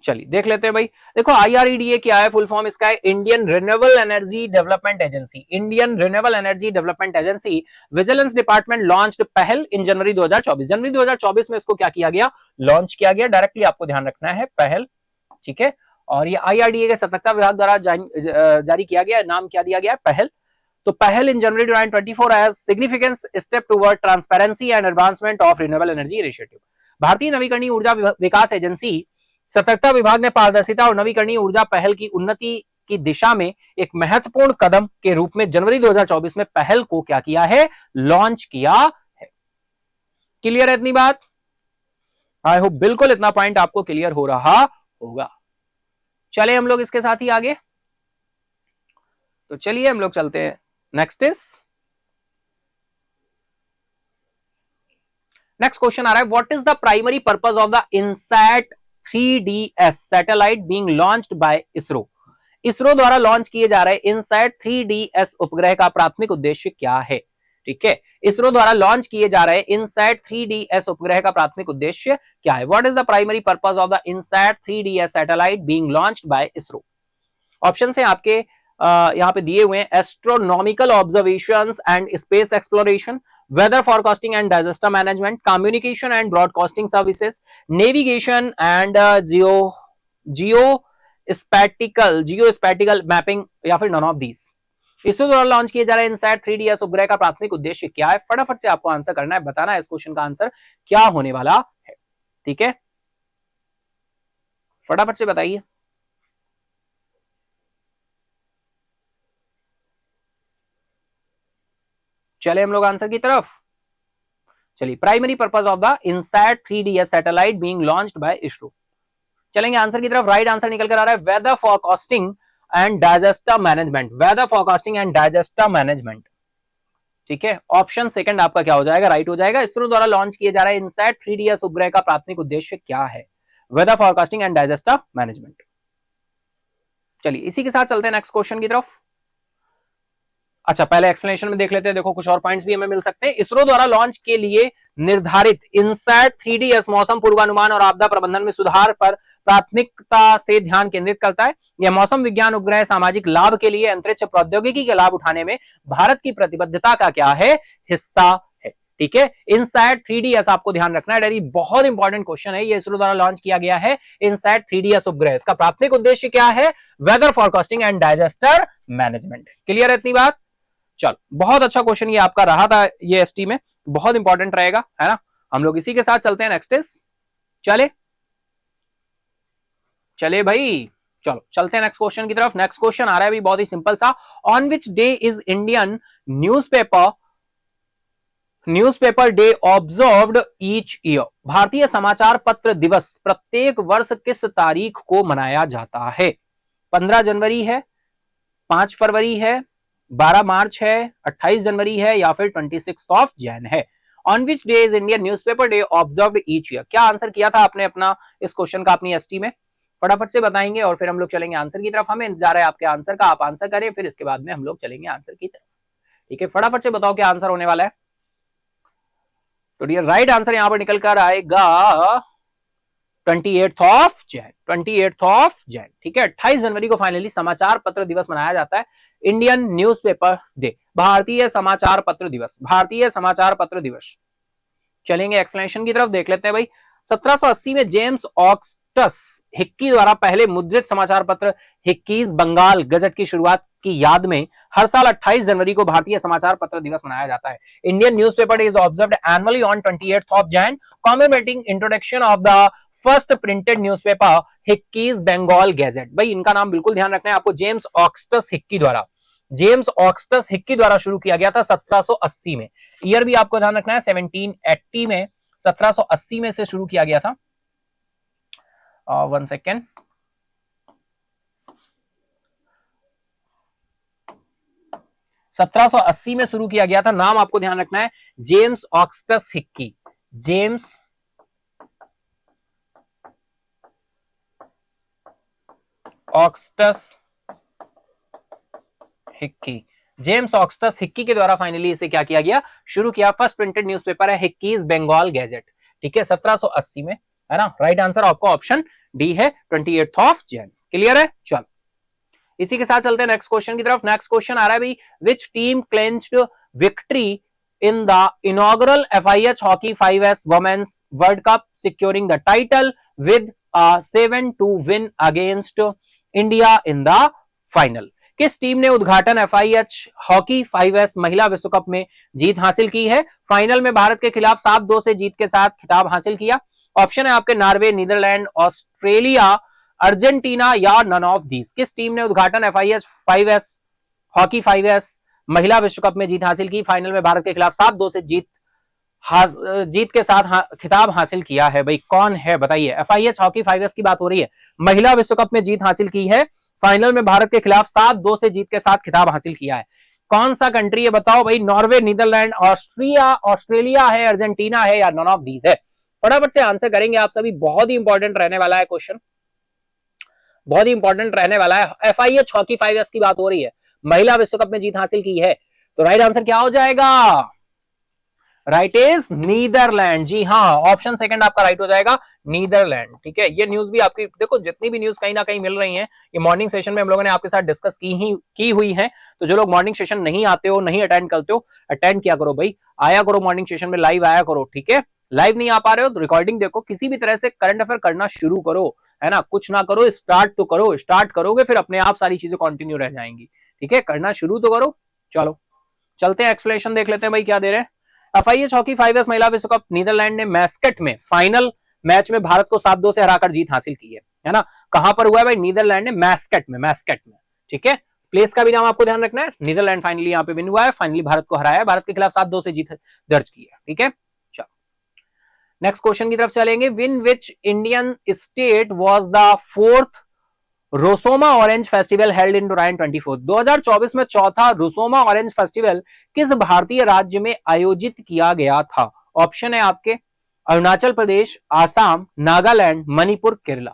चलिए देख लेते हैं भाई। देखो आईआरईडीए क्या है, फुल फॉर्म इसका है Indian renewable energy development agency. Indian renewable energy development agency vigilance department launched पहल इन जनवरी 2024। जनवरी 2024 में इसको क्या किया गया, लॉन्च किया गया। डायरेक्टली आपको ध्यान रखना है पहल। ठीक है, और ये आईआरडीए के सतर्कता विभाग द्वारा जारी किया गया, नाम क्या दिया गया, पहल। तो पहल in January 2024 as significant step toward transparency and advancement of renewable energy initiative. भारतीय नवीकरणीय ऊर्जा विकास एजेंसी सतर्कता विभाग ने पारदर्शिता और नवीकरणीय ऊर्जा पहल की उन्नति की दिशा में एक महत्वपूर्ण कदम के रूप में जनवरी 2024 में पहल को क्या किया है, लॉन्च किया है। क्लियर है इतनी बात? आई होप बिल्कुल इतना पॉइंट आपको क्लियर हो रहा होगा। चले हम लोग इसके साथ ही आगे, तो चलिए हम लोग चलते हैं। नेक्स्ट क्वेश्चन आ रहा है, what is the primary purpose of the INSAT 3DS satellite being launched by ISRO. ISRO द्वारा लॉन्च किए जा रहे इनसैट 3DS उपग्रह का प्राथमिक उद्देश्य क्या है। ठीक है, इसरो द्वारा लॉन्च किए जा रहे इनसैट 3DS उपग्रह का प्राथमिक उद्देश्य क्या है। What is the primary purpose of the INSAT 3DS satellite being launched by ISRO. Option है आपके यहां पे दिए हुए हैं, astronomical observations and space exploration, weather forecasting and disaster management, communication and broadcasting services, navigation and geospatial mapping, या फिर none of these। ISRO द्वारा लॉन्च किए जा रहे इनसैट 3DS उपग्रह का प्राथमिक उद्देश्य क्या है। फटाफट से आपको आंसर करना है, बताना है इस क्वेश्चन का आंसर क्या होने वाला है। ठीक है, फटाफट से बताइए। चले हम लोग आंसर की तरफ। चलिए, primary purpose of the INSAT 3DS satellite being launched by ISRO. चलेंगे आंसर की तरफ। राइट आंसर निकल कर आ रहा है weather forecasting and disaster management. Weather forecasting and disaster management. ठीक है, ऑप्शन सेकंड आपका क्या हो जाएगा, राइट हो जाएगा। इसरो द्वारा लॉन्च किए जा रहे इनसैट 3DS उपग्रह का प्राथमिक उद्देश्य क्या है, weather forecasting and disaster management. चलिए इसी के साथ चलते हैं नेक्स्ट क्वेश्चन की तरफ। अच्छा, पहले एक्सप्लेनेशन में देख लेते हैं। देखो कुछ और पॉइंट्स भी हमें मिल सकते हैं। इसरो द्वारा लॉन्च के लिए निर्धारित इनसैट 3DS मौसम पूर्वानुमान और आपदा प्रबंधन में सुधार पर प्राथमिकता से ध्यान केंद्रित करता है। यह मौसम विज्ञान उपग्रह सामाजिक लाभ के लिए अंतरिक्ष प्रौद्योगिकी के लाभ उठाने में भारत की प्रतिबद्धता का क्या है, हिस्सा है। ठीक है, इनसैट 3DS आपको ध्यान रखना है डेरी, बहुत इंपॉर्टेंट क्वेश्चन है। ये इसरो द्वारा लॉन्च किया गया है इनसैट 3DS उपग्रह। इसका प्राथमिक उद्देश्य क्या है, weather forecasting and disaster management. Clear है इतनी बात? चलो, बहुत अच्छा क्वेश्चन ये आपका रहा था, ये एसटी में बहुत इंपॉर्टेंट रहेगा, है ना। हम लोग इसी के साथ चलते हैं नेक्स्ट इज। चले भाई, चलो चलते हैं नेक्स्ट क्वेश्चन की तरफ। नेक्स्ट क्वेश्चन आ रहा है भी बहुत ही सिंपल सा। On which day is Indian newspaper day observed each year. भारतीय समाचार पत्र दिवस प्रत्येक वर्ष किस तारीख को मनाया जाता है। 15 जनवरी है, 5 फरवरी है, 12 मार्च है, 28 जनवरी है, या फिर 26 ऑफ जैन है। On which day is Indian newspaper day observed each year. क्या आंसर किया था आपने अपना इस क्वेश्चन का अपनी एसटी में, फटाफट से बताएंगे और फिर हम लोग चलेंगे आंसर की तरफ। हमें इंतजार है आपके आंसर का, आप आंसर करें, फिर इसके बाद में हम लोग चलेंगे आंसर की तरफ। ठीक है, फटाफट से बताओ क्या आंसर होने वाला है। तो डियर राइट आंसर यहां पर निकल कर आएगा 28 ऑफ जैन। 28 ऑफ जैन। ठीक है, 28 जनवरी को फाइनली समाचार पत्र दिवस मनाया जाता है, इंडियन न्यूज़पेपर डे, भारतीय समाचार पत्र दिवस, भारतीय समाचार पत्र दिवस। चलेंगे एक्सप्लेनेशन की तरफ, देख लेते हैं भाई। 1780 में जेम्स ऑगस्टस हिक्की द्वारा पहले मुद्रित समाचार पत्र हिक्कीज बंगाल गजट की शुरुआत की याद में हर साल 28 जनवरी को भारतीय समाचार पत्र दिवस मनाया जाता है। Indian newspaper day is observed annually on 28th of Jan, commemorating introduction of the first printed newspaper Hicky's Bengal Gazette. भाई इनका नाम बिल्कुल ध्यान रखना है आपको, जेम्स ऑगस्टस हिक्की द्वारा, जेम्स ऑगस्टस हिक्की द्वारा शुरू किया गया था 1780 में। ईयर भी आपको ध्यान रखना है 1780 में, 1780 में से शुरू किया गया था। 1 सेकेंड, सत्रह सौ अस्सी में शुरू किया गया था। नाम आपको ध्यान रखना है James Augustus Hicky, James Augustus Hicky, James Augustus Hicky के द्वारा फाइनली इसे क्या किया गया, शुरू किया। फर्स्ट प्रिंटेड न्यूज़पेपर है हिक्कीज बंगाल गैजेट, ठीक है, 1780 में, है ना। राइट आंसर आपका ऑप्शन डी है, 28 ऑफ जैन। क्लियर है, चलो इसी के साथ चलते हैं नेक्स्ट क्वेश्चन की तरफ। नेक्स्ट क्वेश्चन आ रहा है भाई, which team clinched victory in the inaugural FIH hockey 5S women's world cup securing the title with a 7-2 win against India in the final. किस टीम ने उद्घाटन FIH हॉकी 5S महिला विश्व कप में जीत हासिल की है? फाइनल में भारत के खिलाफ 7-2 से जीत के साथ खिताब हासिल किया। ऑप्शन है आपके नॉर्वे, नीदरलैंड, ऑस्ट्रेलिया, अर्जेंटीना या नन ऑफ दीज। किस टीम ने उद्घाटन FIH 5S हॉकी 5S महिला विश्व कप में जीत हासिल की? फाइनल में भारत के खिलाफ 7-2 से जीत के साथ खिताब हासिल किया है। भाई कौन है बताइए। FIH हॉकी 5S की बात हो रही है, महिला विश्व कप में जीत हासिल की है, फाइनल में भारत के खिलाफ 7-2 से जीत के साथ खिताब हासिल किया है। कौन सा कंट्री है बताओ भाई। नॉर्वे, नीदरलैंड, ऑस्ट्रेलिया है, अर्जेंटीना है या नन ऑफ दीज है? फटाफट से आंसर करेंगे आप सभी, बहुत ही इंपॉर्टेंट रहने वाला है क्वेश्चन, बहुत ही इंपॉर्टेंट रहने वाला है। FIH हॉकी 5S की बात हो रही है, महिला विश्व कप में जीत हासिल की है, तो राइट आंसर क्या हो जाएगा? Right is Netherlands. जी हाँ, ऑप्शन सेकंड आपका राइट हो जाएगा, नीदरलैंड। ठीक है, ये न्यूज भी आपकी देखो, जितनी भी न्यूज कहीं ना कहीं मिल रही है, ये मॉर्निंग सेशन में हम लोगों ने आपके साथ डिस्कस की हुई है। तो जो लोग मॉर्निंग सेशन नहीं आते हो, नहीं अटेंड करते हो, अटेंड किया करो भाई, आया करो मॉर्निंग सेशन में, लाइव आया करो। ठीक है, लाइव नहीं आ पा रहे हो तो रिकॉर्डिंग देखो, किसी भी तरह से करंट अफेयर करना शुरू करो, है ना। कुछ ना करो, स्टार्ट तो करो, स्टार्ट करोगे फिर अपने आप सारी चीजें कंटिन्यू रह जाएंगी। ठीक है, करना शुरू तो करो। चलो चलते हैं, एक्सप्लेनेशन देख लेते हैं भाई क्या दे रहे हैं। FIH हॉकी 5S महिला विश्व कप नीदरलैंड ने मैस्कट में फाइनल मैच में भारत को 7-2 से हराकर जीत हासिल की है ना। कहां पर हुआ है भाई? नीदरलैंड ने मैस्कट में। ठीक है, प्लेस का भी नाम आपको ध्यान रखना है। नीदरलैंड फाइनली यहां पे विन हुआ है, फाइनली भारत को हराया है, भारत के खिलाफ 7-2 से जीत दर्ज की है। ठीक है, चलो नेक्स्ट क्वेश्चन की तरफ चलेंगे। In which Indian state was the fourth Rusoma orange festival held in 2024? 2024 में चौथा रोसोमा ऑरेंज फेस्टिवल किस भारतीय राज्य में आयोजित किया गया था? ऑप्शन है आपके अरुणाचल प्रदेश, आसाम, नागालैंड, मणिपुर, केरला।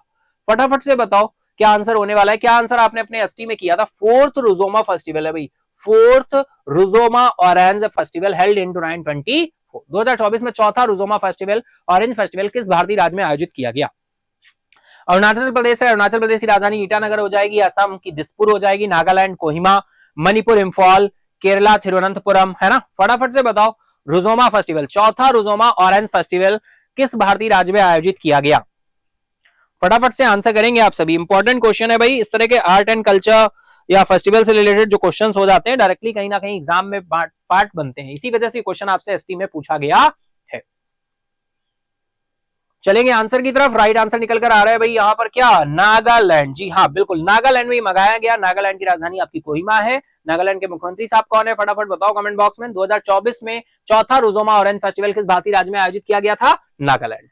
फटाफट से बताओ क्या आंसर होने वाला है। क्या आंसर आपने अपने एसटी में किया था? फोर्थ रोजोमा फेस्टिवल है भाई, fourth Rusoma orange festival held in 2024। 2024 में चौथा रोजोमा फेस्टिवल ऑरेंज फेस्टिवल किस भारतीय राज्य में आयोजित किया गया? अरुणाचल प्रदेश है, अरुणाचल प्रदेश की राजधानी ईटानगर हो जाएगी, असम की दिसपुर हो जाएगी, नागालैंड कोहिमा, मणिपुर इंफॉल, केरला तिरुवनंतपुरम, है ना। फटाफट से बताओ, रोजोमा फेस्टिवल, चौथा रोजोमा ऑरेंज फेस्टिवल किस भारतीय राज्य में आयोजित किया गया? फटाफट से आंसर करेंगे आप सभी, इंपॉर्टेंट क्वेश्चन है भाई। इस तरह के आर्ट एंड कल्चर या फेस्टिवल से रिलेटेड जो क्वेश्चंस हो जाते हैं, डायरेक्टली कहीं ना कहीं एग्जाम में पार्ट बनते हैं, इसी वजह से क्वेश्चन आपसे एसटी में पूछा गया है। चलेंगे आंसर की तरफ। राइट आंसर निकल कर आ रहा है भाई यहाँ पर क्या? नागालैंड। जी हाँ, बिल्कुल नागालैंड में ही मंगाया गया। नागालैंड की राजधानी आपकी कोहिमा है। नागालैंड के मुख्यमंत्री साहब कौन है? फटाफट बताओ कमेंट बॉक्स में। 2024 में चौथा रोजोमा ऑरेंज फेस्टिवल किस भारतीय राज्य में आयोजित किया गया था? Nagaland.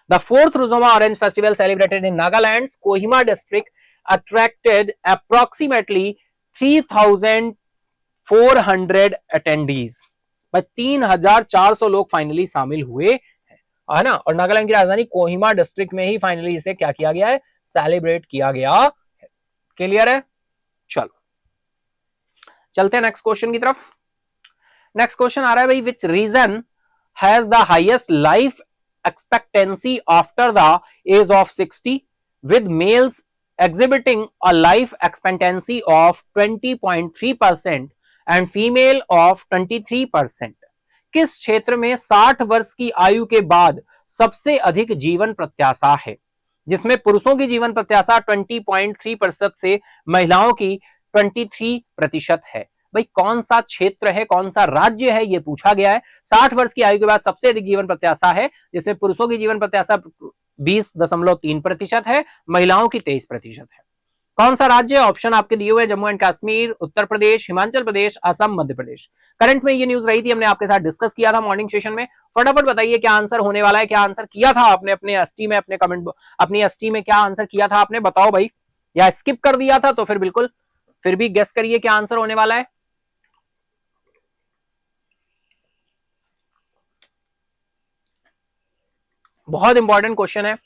The fourth Rusoma orange festival celebrated in Nagaland Kohima district attracted approximately 3,400 attendees. 3,400 लोग फाइनली शामिल हुए, है ना। और नागालैंड की राजधानी कोहिमा डिस्ट्रिक्ट में ही फाइनली इसे क्या किया गया है? सेलिब्रेट किया गया है। क्लियर है, चलो चलते हैं नेक्स्ट क्वेश्चन की तरफ। नेक्स्ट क्वेश्चन आ रहा है भाई, which region has the highest life expectancy after the age of 60 with males exhibiting a life expectancy of 20.3% and female of 23%। किस क्षेत्र में 60 वर्ष की आयु के बाद सबसे अधिक जीवन प्रत्याशा है, जिसमें पुरुषों की जीवन प्रत्याशा 20.3% से महिलाओं की 23% है? भाई कौन सा क्षेत्र है, कौन सा राज्य है, ये पूछा गया है। 60 वर्ष की आयु के बाद सबसे अधिक जीवन प्रत्याशा है, जिसमें पुरुषों की जीवन प्रत्याशा 20.3% है, महिलाओं की 23% है। कौन सा राज्य? ऑप्शन आपके दिए हुए, जम्मू एंड कश्मीर, उत्तर प्रदेश, हिमाचल प्रदेश, असम, मध्य प्रदेश। करंट में ये न्यूज रही थी, हमने आपके साथ डिस्कस किया था मॉर्निंग सेशन में। फटाफट बताइए क्या आंसर होने वाला है, क्या आंसर किया था आपने अपने एसटी में, अपने कमेंट अपनी एसटी में क्या आंसर किया था आपने, बताओ भाई। या स्किप कर दिया था तो फिर बिल्कुल फिर भी गेस करिए क्या आंसर होने वाला है। बहुत इंपॉर्टेंट क्वेश्चन है।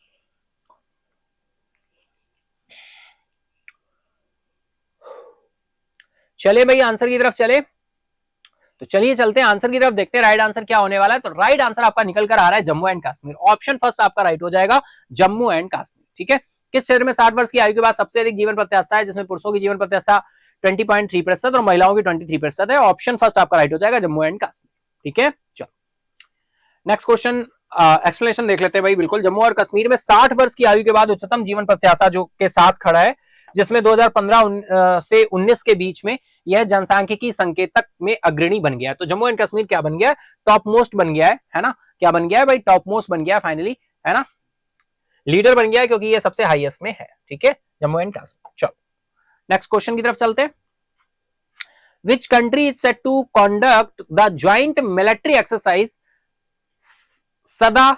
चले भाई आंसर की तरफ चले, तो चलिए चलते हैं आंसर की तरफ, देखते हैं राइट आंसर क्या होने वाला है। तो राइट आंसर आपका निकल कर आ रहा है Jammu and Kashmir. Option first आपका राइट हो जाएगा, जम्मू एंड कश्मीर। ठीक है, किस क्षेत्र में 60 वर्ष की आयु के बाद सबसे अधिक जीवन प्रत्याशा है, जिसमें पुरुषों की जीवन प्रत्याशा 20.3% और महिलाओं की 23% है। ऑप्शन फर्स्ट आपका राइट हो जाएगा, जम्मू एंड कश्मीर। ठीक है, चलो नेक्स्ट क्वेश्चन एक्सप्लेनेशन देख लेते हैं भाई। बिल्कुल, जम्मू और कश्मीर में 60 वर्ष की आयु के बाद उच्चतम जीवन प्रत्याशा जो के साथ खड़ा है, जिसमें 2015 से 19 के बीच में यह जनसांख्यिकी संकेतक में अग्रणी बन गया है। तो जम्मू एंड कश्मीर क्या बन गया है, टॉप मोस्ट बन गया है ना। क्या बन गया है भाई, टॉप मोस्ट बन गया है फाइनली, है ना, लीडर बन गया है, क्योंकि ये सबसे हाईएस्ट में है। ठीक है, जम्मू एंड कश्मीर। चलो नेक्स्ट क्वेश्चन की तरफ चलते हैं। Which country is set to conduct the joint military exercise Sada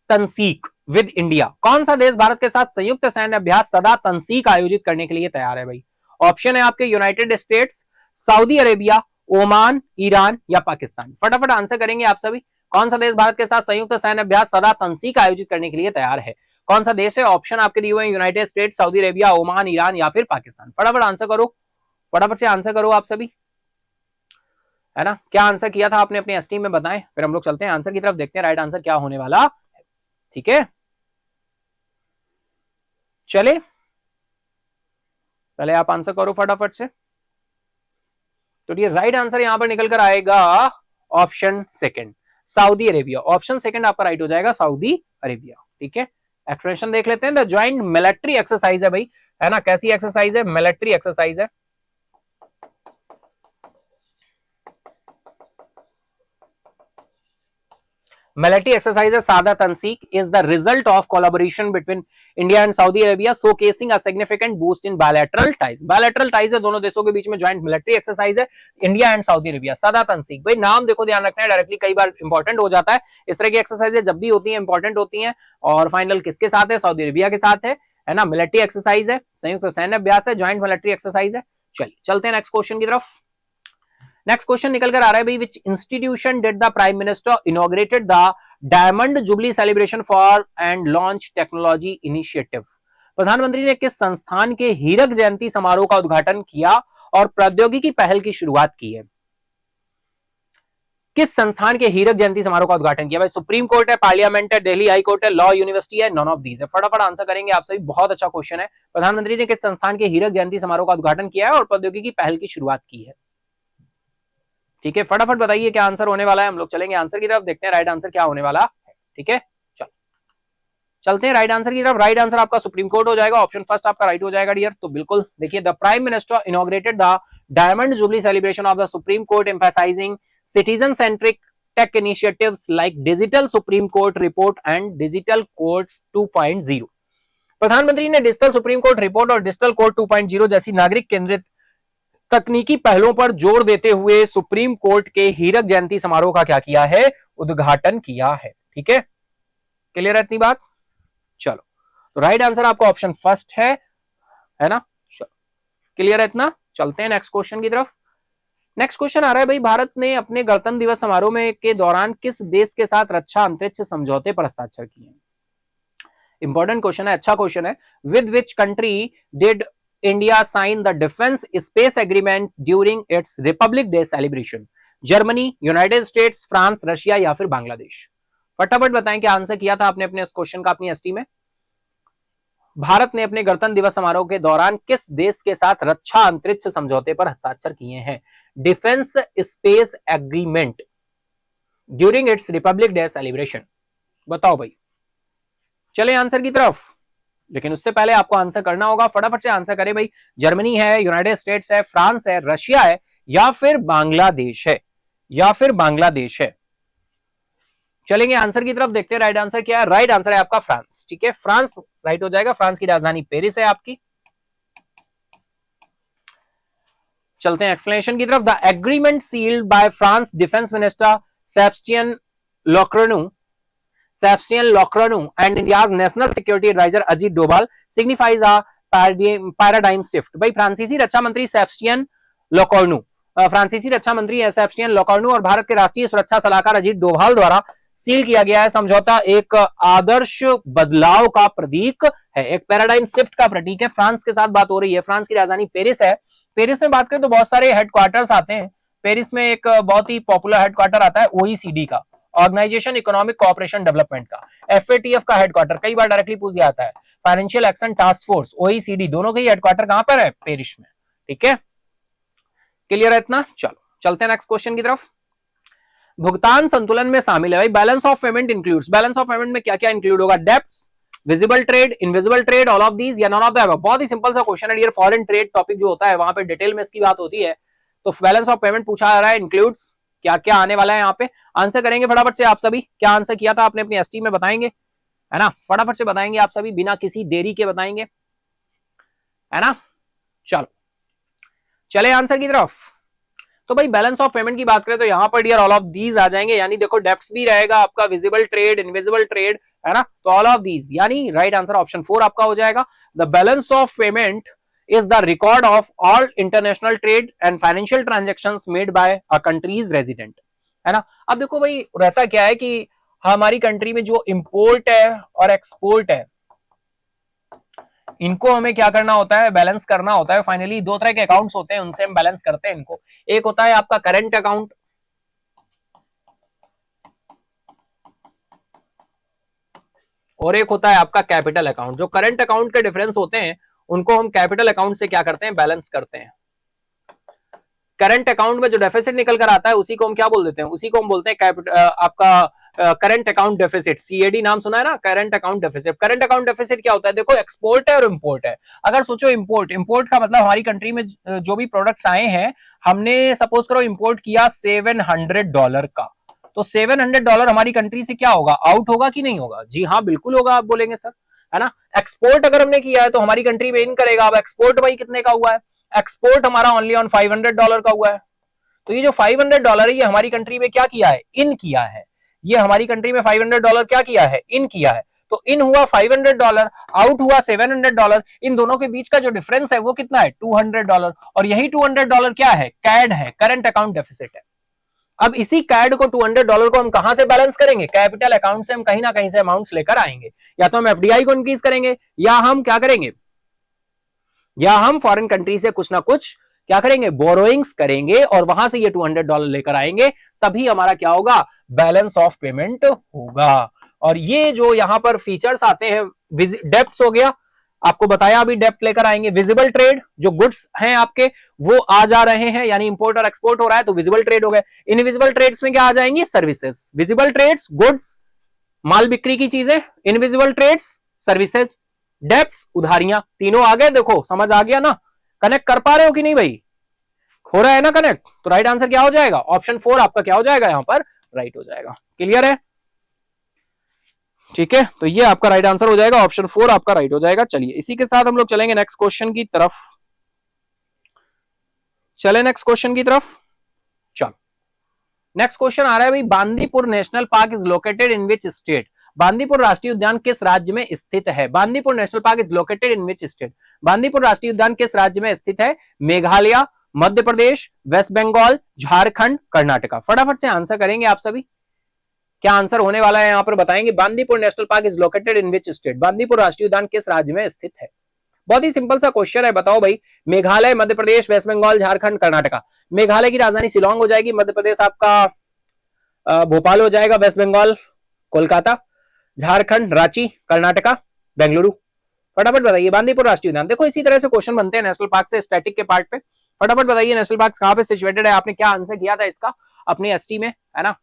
Tanseeq with India? कौन सा देश भारत के साथ संयुक्त सैन्य अभ्यास सदा तंसीक आयोजित करने के लिए तैयार है भाई? ऑप्शन है आपके United states, Saudi Arabia, Oman, Iran या पाकिस्तान। फटाफट आंसर करेंगे आप सभी। कौन सा देश भारत के साथ संयुक्त सैन्य अभ्यास सदा तंसीक आयोजित करने के लिए तैयार है? कौन सा देश है? ऑप्शन आपके दिए हुए हैं, United states, Saudi Arabia, Oman, Iran या फिर पाकिस्तान। फटाफट आंसर करो, फटाफट से आंसर करो आप सभी, है ना। क्या आंसर किया था आपने अपने एसटी में बताएं, फिर हम लोग चलते हैं आंसर की तरफ, देखते हैं राइट आंसर क्या होने वाला है। ठीक है, चले पहले आप आंसर करो फटाफट से। तो ये राइट आंसर यहां पर निकल कर आएगा option second, Saudi Arabia. Option second आपका राइट हो जाएगा, सऊदी अरेबिया। ठीक है, एक्सप्लेनेशन देख लेते हैं। द ज्वाइंट मिलिट्री एक्सरसाइज है भाई, है ना। कैसी एक्सरसाइज है? मिलिट्री एक्सरसाइज है। Military exercise Sada Tansik is the result of collaboration between India and Saudi Arabia, showcasing a significant boost in bilateral ties. Bilateral ties है दोनों देशों के बीच में, joint military exercise है इंडिया एंड सऊदी अरेबिया। सदा तंसीक भाई, नाम देखो ध्यान रखना है, डायरेक्टली कई बार इंपॉर्टेंट हो जाता है। इस तरह की एक्सरसाइज जब भी होती है इंपॉर्टेंट होती है। और फाइनल किसके साथ है? सऊदी अरेबिया के साथ है ना। मिलिट्री एक्सरसाइज है, संयुक्त सैन्य अभ्यास है, ज्वाइंट मिलिट्री एक्सरसाइज है। चलिए चलते हैं नेक्स्ट क्वेश्चन की तरफ। नेक्स्ट क्वेश्चन निकल कर आ रहा है भाई, विच institution did the prime minister inaugurated the diamond jubilee celebration for and launch technology initiative? प्रधानमंत्री ने किस संस्थान के हीरक जयंती समारोह का उद्घाटन किया और प्रौद्योगिकी पहल की शुरुआत की है? किस संस्थान के हीरक जयंती समारोह का उद्घाटन किया भाई? सुप्रीम कोर्ट है, पार्लियामेंट है, दिल्ली हाई कोर्ट है, लॉ यूनिवर्सिटी है, नॉन ऑफ दीज है। फटाफट आंसर करेंगे आप सभी, बहुत अच्छा क्वेश्चन है। प्रधानमंत्री ने किस संस्थान के हीरक जयंती समारोह का उद्घाटन किया है और प्रौद्योगिकी पहल की शुरुआत की है? ठीक है, फटाफट बताइए क्या आंसर होने वाला है। हम लोग चलेंगे आंसर की तरफ, देखते हैं राइट आंसर क्या होने वाला है। ठीक है, चलो चलते हैं राइट आंसर की तरफ। राइट आंसर आपका सुप्रीम कोर्ट हो जाएगा, ऑप्शन फर्स्ट आपका राइट हो जाएगा डियर। तो बिल्कुल देखिए, the prime minister inaugurated the diamond jubilee celebration of the supreme court emphasizing citizen centric tech initiatives like digital supreme court report and digital courts 2.0। प्रधानमंत्री ने डिजिटल सुप्रीम कोर्ट रिपोर्ट और digital court 2.0 जैसी नागरिक केंद्रित तकनीकी पहलों पर जोर देते हुए सुप्रीम कोर्ट के हीरक जयंती समारोह का क्या किया है? उद्घाटन किया है। ठीक है, क्लियर है इतनी बात? चलो, तो राइट आंसर आपका ऑप्शन फर्स्ट है ना। चलो क्लियर है इतना, चलते हैं नेक्स्ट क्वेश्चन की तरफ। नेक्स्ट क्वेश्चन आ रहा है भाई, भारत ने अपने गणतंत्र दिवस समारोह में के दौरान किस देश के साथ रक्षा अंतरिक्ष समझौते पर हस्ताक्षर किए? इंपॉर्टेंट क्वेश्चन है, अच्छा क्वेश्चन है। With which country did India signed the defense space agreement during its Republic Day celebration? Germany, United states, France, Russia या फिर बांग्लादेश? फटाफट बताएं क्या आंसर किया था आपने अपने इस क्वेश्चन का अपनी एसटी में। भारत ने अपने गणतंत्र दिवस समारोह के दौरान किस देश के साथ रक्षा अंतरिक्ष समझौते पर हस्ताक्षर किए हैं? Defence space agreement during its Republic day celebration. बताओ भाई, चले आंसर की तरफ, लेकिन उससे पहले आपको आंसर करना होगा। फटाफट से आंसर करें भाई। जर्मनी है, यूनाइटेड स्टेट्स है, फ्रांस है, रशिया है या फिर बांग्लादेश है, या फिर बांग्लादेश है। चलेंगे आंसर की तरफ, देखते हैं राइट आंसर क्या है। राइट आंसर है आपका फ्रांस। ठीक है, फ्रांस राइट हो जाएगा। फ्रांस की राजधानी पेरिस है आपकी। चलते हैं एक्सप्लेनेशन की तरफ। The agreement sealed by France defence minister Sebastien Locranu and India's national security advisor Ajit Doval signifies a paradigm shift। भाई फ्रांसीसी रक्षा मंत्री सेबस्टियन लोकर्नू, फ्रांसीसी रक्षा मंत्री है सेबस्टियन लोकर्नू और भारत के राष्ट्रीय सुरक्षा सलाहकार अजीत डोभाल द्वारा सील किया गया है समझौता एक आदर्श बदलाव का प्रतीक है, एक पैराडाइम शिफ्ट का प्रतीक है। फ्रांस के साथ बात हो रही है, फ्रांस की राजधानी पेरिस है पेरिस में बात करें तो बहुत सारे हेडक्वार्टर्स आते हैं। पेरिस में एक बहुत ही पॉपुलर हेडक्वार्टर आता है ओईसीडी का, ऑर्गेनाइजेशन इकोनॉमिक कोऑपरेशन डेवलपमेंट का। एफएटीएफ का हेडक्वार्टर कई बार डायरेक्टली पूछ दिया जाता है। Financial action task force, OECD, दोनों के हेडक्वार्टर कहां पर है? पेरिस में। ठीक है, क्लियर है इतना? चलो चलते हैं नेक्स्ट क्वेश्चन की तरफ। भुगतान संतुलन में शामिल है भाई, balance of payment includes, balance of payment में क्या क्या इंक्लूड होगा? Debts, visible trade, invisible trade, all of these या नॉन ऑफ द अबव। बहुत ही सिंपल सा क्वेश्चन है डियर। फॉरेन ट्रेड टॉपिक जो होता है वहां पे डिटेल में इसकी बात होती है। तो बैलेंस ऑफ पेमेंट पूछा जा रहा है, इंक्लूड्स क्या क्या आने वाला है यहाँ पे। आंसर करेंगे फटाफट से आप सभी। क्या आंसर किया था आपने अपनी एसटी में बताएंगे, है ना? फटाफट से बताएंगे आप सभी, बिना किसी देरी के बताएंगे, है ना? चलो चले आंसर की तरफ। तो भाई बैलेंस ऑफ पेमेंट की बात करें तो यहां पर डियर ऑल ऑफ दीज आ जाएंगे, यानी देखो डेब्ट्स भी रहेगा आपका, विजिबल ट्रेड, इनविजिबल ट्रेड, है ना? तो ऑल ऑफ दीज, यानी राइट आंसर ऑप्शन 4 आपका हो जाएगा। The balance of payment is the record of all international trade and financial transactions made by a country's resident, है ना? अब देखो भाई रहता क्या है कि हमारी कंट्री में जो इंपोर्ट है और एक्सपोर्ट है, इनको हमें क्या करना होता है? बैलेंस करना होता है। फाइनली दो तरह के अकाउंट्स होते हैं, उनसे हम बैलेंस करते हैं इनको। एक होता है आपका करंट अकाउंट, और एक होता है आपका कैपिटल अकाउंट। जो करंट अकाउंट के डिफरेंस होते हैं उनको हम कैपिटल अकाउंट से क्या करते हैं? बैलेंस करते हैं। करंट अकाउंट में जो डेफिसिट निकल कर आता है उसी को हम क्या बोल देते हैं? उसी को हम बोलते हैं आपका करंट अकाउंट डेफिसिट। सीएडी नाम सुना है ना, current account deficit. Current account deficit क्या होता है? देखो एक्सपोर्ट है और इंपोर्ट है। अगर सोचो इंपोर्ट का मतलब हमारी कंट्री में जो भी प्रोडक्ट्स आए हैं, हमने सपोज करो इंपोर्ट किया $700 का, तो $700 हमारी कंट्री से क्या होगा? आउट होगा कि नहीं होगा? जी हाँ बिल्कुल होगा, आप बोलेंगे सर, है ना? एक्सपोर्ट अगर हमने किया है तो हमारी कंट्री में इन करेगा। अब एक्सपोर्ट भाई कितने का हुआ है? एक्सपोर्ट हमारा ओनली ऑन $500 का हुआ है। तो ये जो $500 है ये हमारी कंट्री में क्या किया है? इन किया है। ये हमारी कंट्री में $500 क्या किया है? इन किया है। तो इन हुआ $500, आउट हुआ $700। इन दोनों के बीच का जो डिफरेंस है वो कितना है? $200। और यही $200 क्या है? कैड है, करंट अकाउंट डेफिसिट है। अब इसी कैड को $200 को हम कहां से बैलेंस करेंगे? कैपिटल अकाउंट से हम कहीं ना कहीं से अमाउंट्स लेकर आएंगे। या तो हम एफडीआई को इंक्रीज करेंगे, या हम क्या करेंगे? या हम फॉरेन कंट्री से कुछ ना कुछ क्या करेंगे? बोरोइंग्स करेंगे और वहां से ये $200 लेकर आएंगे, तभी हमारा क्या होगा? बैलेंस ऑफ पेमेंट होगा। और ये जो यहां पर फीचर्स आते हैं, डेप्ट हो गया, आपको बताया अभी डेप्ट लेकर आएंगे। विजिबल ट्रेड, जो गुड्स हैं आपके वो आ जा रहे हैं, यानी इंपोर्ट और एक्सपोर्ट हो रहा है तो विजिबल ट्रेड हो गए। इनविजिबल ट्रेड्स में क्या आ जाएंगी? सर्विसेज। विजिबल ट्रेड्स गुड्स, माल बिक्री की चीजें, इनविजिबल ट्रेड्स सर्विसेज, डेब्ट्स उधारियां, तीनों आ गए। देखो समझ आ गया ना? कनेक्ट कर पा रहे हो कि नहीं भाई? हो रहा है ना कनेक्ट? तो राइट आंसर क्या हो जाएगा? ऑप्शन 4 आपका क्या हो जाएगा? यहां पर राइट हो जाएगा। क्लियर है? ठीक है, तो ये आपका राइट आंसर हो जाएगा, ऑप्शन 4 आपका राइट हो जाएगा। चलिए इसी के साथ हम लोग चलेंगे नेक्स्ट क्वेश्चन की तरफ। चले नेक्स्ट क्वेश्चन की तरफ। चलो नेक्स्ट क्वेश्चन आ रहा है भाई, Bandipur national park is located in which state? Bandipur राष्ट्रीय उद्यान किस राज्य में स्थित है? Bandipur national park is located in which state? Bandipur राष्ट्रीय उद्यान किस राज्य में स्थित है? मेघालय, मध्य प्रदेश, वेस्ट बंगाल, झारखंड, कर्नाटका। फटाफट से आंसर करेंगे आप सभी। क्या आंसर होने वाला है यहां पर बताएंगे। Bandipur national park is located in which state? Bandipur राष्ट्रीय उद्यान किस राज्य में स्थित है? बहुत ही सिंपल सा क्वेश्चन है, बताओ भाई। मेघालय, मध्य प्रदेश, वेस्ट बंगाल, झारखंड, कर्नाटका। मेघालय की राजधानी शिलोंग हो जाएगी, मध्य प्रदेश आपका भोपाल हो जाएगा, वेस्ट बंगाल कोलकाता, झारखंड रांची, कर्नाटका बेंगलुरु। फटाफट बताइए बांदीपुर राष्ट्रीय उद्यान। देखो इसी तरह से क्वेश्चन बनते हैं नेशनल पार्क से, स्टैटिक के पार्ट पे। फटाफट बताइए नेशनल पार्क कहां पे सिचुएटेड है? आपने क्या आंसर किया था इसका अपनी एसटी में, है ना?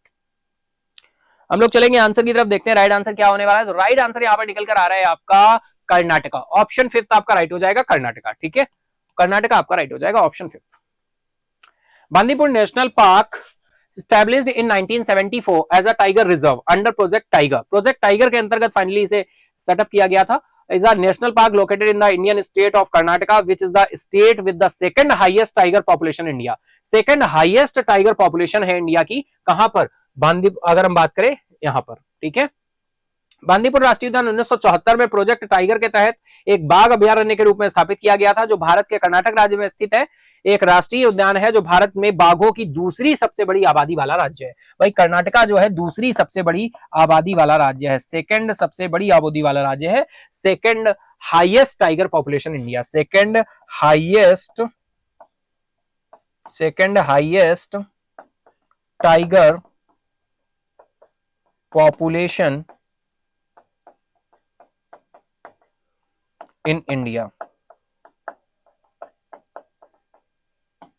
हम लोग चलेंगे आंसर की तरफ, देखते हैं राइट आंसर क्या होने वाला है। तो राइट आंसर यहां पर निकल कर आ रहा है आपका कर्नाटका। ऑप्शन 5 आपका राइट हो जाएगा, कर्नाटका। ठीक है, कर्नाटका आपका राइट हो जाएगा, option 5। Bandipur national park established in 1974 as a tiger reserve under Project Tiger. Project Tiger के अंतर्गत फाइनली इसे सेटअप किया गया था। is a national park located in the Indian state of Karnataka, which is the state with the second highest tiger population in India. Second highest tiger population है India की, कहां पर? बांदीपुर, अगर हम बात करें यहां पर। ठीक है, बांदीपुर राष्ट्रीय उद्यान 1974 में प्रोजेक्ट टाइगर के तहत एक बाघ अभयारण्य के रूप में स्थापित किया गया था, जो भारत के कर्नाटक राज्य में स्थित है। एक राष्ट्रीय उद्यान है जो भारत में बाघों की दूसरी सबसे बड़ी आबादी वाला राज्य है। भाई कर्नाटका जो है दूसरी सबसे बड़ी आबादी वाला राज्य है, सेकंड सबसे बड़ी आबादी वाला राज्य है, second highest tiger population India, second highest second highest tiger population in India.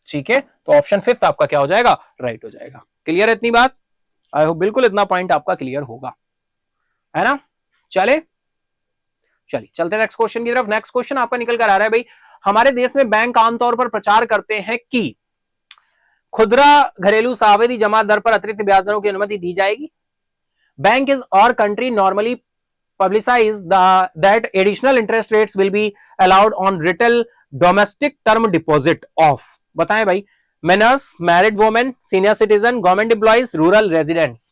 ठीक है, तो ऑप्शन 5 आपका क्या हो जाएगा, राइट हो जाएगा। क्लियर है इतनी बात? आई होप बिल्कुल इतना पॉइंट आपका क्लियर होगा, है ना। चलिए चलते नेक्स्ट क्वेश्चन की तरफ। नेक्स्ट क्वेश्चन आपका निकल कर आ रहा है भाई, हमारे देश में बैंक आमतौर पर प्रचार करते हैं कि खुदरा घरेलू सावधि जमा दर पर अतिरिक्त ब्याज दरों की अनुमति दी जाएगी। बैंक इज और country normally publicize that additional interest rates will be allowed on retail domestic term deposit of, बताएं भाई, minors, married women, senior citizen, government employees, rural residents।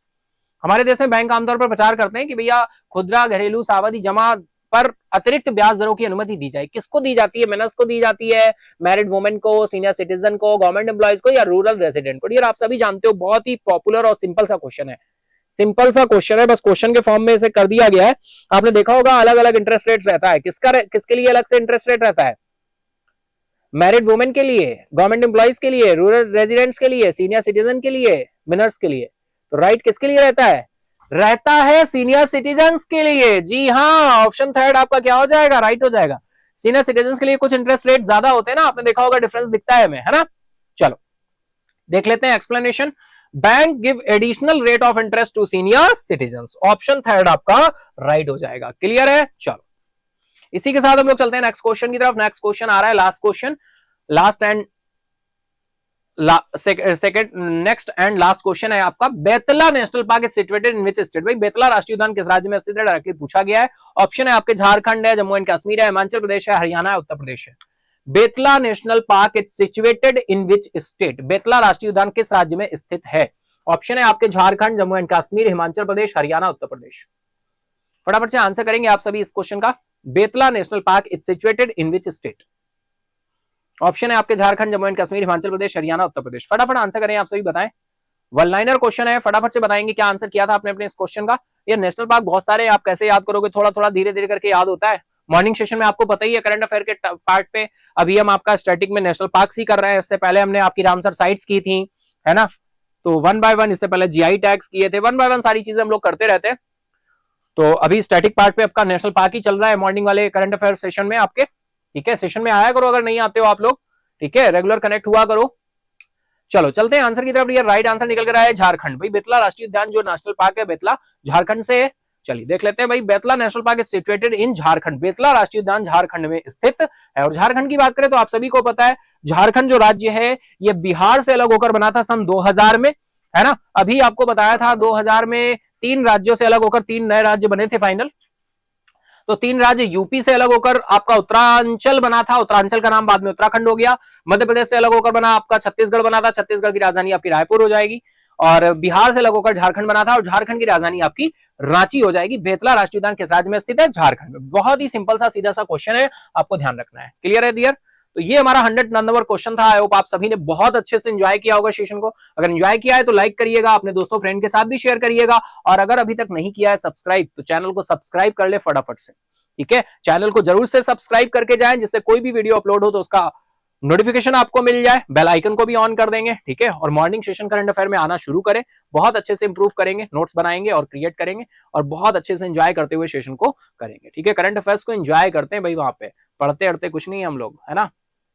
हमारे देश में बैंक आमतौर पर प्रचार करते हैं कि भैया खुदरा घरेलू सावधि जमा पर अतिरिक्त ब्याज दरों की अनुमति दी जाए। किसको दी जाती है? मिनर्स को दी जाती है, मैरिड वुमेन को, सीनियर सिटीजन को, गवर्नमेंट एम्प्लॉइज को, या रूरल रेजिडेंट को। आप सभी जानते हो, बहुत ही पॉपुलर और सिंपल सा क्वेश्चन है, सिंपल सा क्वेश्चन है, बस क्वेश्चन के फॉर्म में इसे कर दिया गया है। आपने देखा होगा अलग अलग इंटरेस्ट रेट रहता है, किसके लिए अलग से इंटरेस्ट रेट रहता है? मैरिड वुमेन के लिए, गवर्नमेंट एम्प्लॉइज के लिए, रूरल रेजिडेंट्स के लिए, सीनियर सिटीजन के लिए, मिनर्स के लिए। तो राइट किसके लिए रहता है? रहता है सीनियर सिटीजन के लिए। जी हाँ, ऑप्शन 3 आपका क्या हो जाएगा, राइट हो जाएगा। सीनियर सिटीजन के लिए कुछ इंटरेस्ट रेट ज्यादा होते हैं ना, आपने देखा होगा, डिफरेंस दिखता है हमें, है ना। चलो देख लेते हैं explanation. Bank give additional rate of interest to senior citizens, option 3 आपका राइट हो जाएगा। क्लियर है? चलो इसी के साथ हम लोग चलते हैं नेक्स्ट क्वेश्चन की तरफ। नेक्स्ट क्वेश्चन आ रहा है, last question, next and last question है आपका। Betla national park is situated in which state? भाई बेतला राष्ट्रीय उद्यान किस राज्य में स्थित है, डायरेक्टली पूछा गया है। ऑप्शन है आपके झारखंड है, जम्मू एंड कश्मीर है, हिमाचल प्रदेश है, हरियाणा है, उत्तर प्रदेश है। Betla national park is situated in which state? Betla राष्ट्रीय उद्यान किस राज्य में स्थित है? ऑप्शन है आपके झारखंड, जम्मू एंड कश्मीर, हिमाचल प्रदेश, हरियाणा, उत्तर प्रदेश। फटाफट से आंसर करेंगे आप सभी इस क्वेश्चन का। Betla national park is situated in which state? Option है आपके झारखंड, जम्मू एंड कश्मीर, हिमाचल प्रदेश, हरियाणा, उत्तर प्रदेश। फटाफट आंसर करें आप सभी, बताएं। वन लाइनर क्वेश्चन है, फटाफट से बताएंगे क्या आंसर किया था आपने अपने इस क्वेश्चन का। ये नेशनल पार्क बहुत सारे, आप कैसे याद करोगे, थोड़ा थोड़ा धीरे धीरे करके याद होता है। मॉर्निंग सेशन में आपको पता ही है, करंट अफेयर के पार्ट पे अभी हम आपका स्टैटिक में नेशनल पार्क ही कर रहे हैं। इससे पहले हमने आपकी रामसर साइट्स की थी, है ना। तो 1 बाय 1 इससे पहले जीआई टैग्स किए थे, 1 बाय 1 सारी चीजें हम लोग करते रहते हैं। तो अभी स्टैटिक पार्ट पे आपका नेशनल पार्क ही चल रहा है मॉर्निंग वाले करंट अफेयर सेशन में आपके। ठीक है, सेशन में आया करो, अगर नहीं आते हो आप लोग, ठीक है, रेगुलर कनेक्ट हुआ करो। चलो चलते हैं आंसर की तरफ। ये राइट आंसर निकल कर आया है झारखंड। भाई बेतला राष्ट्रीय उद्यान जो नेशनल पार्क है, बेतला झारखंड से है। चलिए देख लेते हैं भाई, Betla national park is situated in Jharkhand. Betla राष्ट्रीय उद्यान झारखंड में स्थित है। और झारखंड की बात करें तो आप सभी को पता है, झारखंड जो राज्य है ये बिहार से अलग होकर बना था सन 2000 में, है ना। अभी आपको बताया था 2000 में 3 राज्यों से अलग होकर 3 नए राज्य बने थे फाइनल। तो 3 राज्य यूपी से अलग होकर आपका उत्तरांचल बना था, उत्तरांचल का नाम बाद में उत्तराखंड हो गया। मध्य प्रदेश से अलग होकर बना आपका छत्तीसगढ़ बना था, छत्तीसगढ़ की राजधानी आपकी रायपुर हो जाएगी। और बिहार से अलग होकर झारखंड बना था, और झारखंड की राजधानी आपकी रांची हो जाएगी। बेतला राष्ट्रीय उद्यान किस राज्य में स्थित है? झारखंड में। बहुत ही सिंपल सा सीधा सा क्वेश्चन है, आपको ध्यान रखना है। क्लियर है डियर? तो ये हमारा 100 नंबर क्वेश्चन था। आई होप आप सभी ने बहुत अच्छे से एंजॉय किया होगा सेशन को। अगर एंजॉय किया है तो लाइक करिएगा, अपने दोस्तों फ्रेंड के साथ भी शेयर करिएगा। और अगर अभी तक नहीं किया है सब्सक्राइब, तो चैनल को सब्सक्राइब कर ले फटाफट से। ठीक है, चैनल को जरूर से सब्सक्राइब करके जाएं, जिससे कोई भी वीडियो अपलोड हो तो उसका नोटिफिकेशन आपको मिल जाए। बेल आइकन को भी ऑन कर देंगे, ठीक है। और मॉर्निंग सेशन करंट अफेयर में आना शुरू करें, बहुत अच्छे से इंप्रूव करेंगे, नोट्स बनाएंगे और क्रिएट करेंगे, और बहुत अच्छे से एंजॉय करते हुए सेशन को करेंगे। ठीक है, करंट अफेयर्स को एंजॉय करते हैं भाई, वहां पे पढ़ते अड़ते कुछ नहीं है हम लोग, है ना।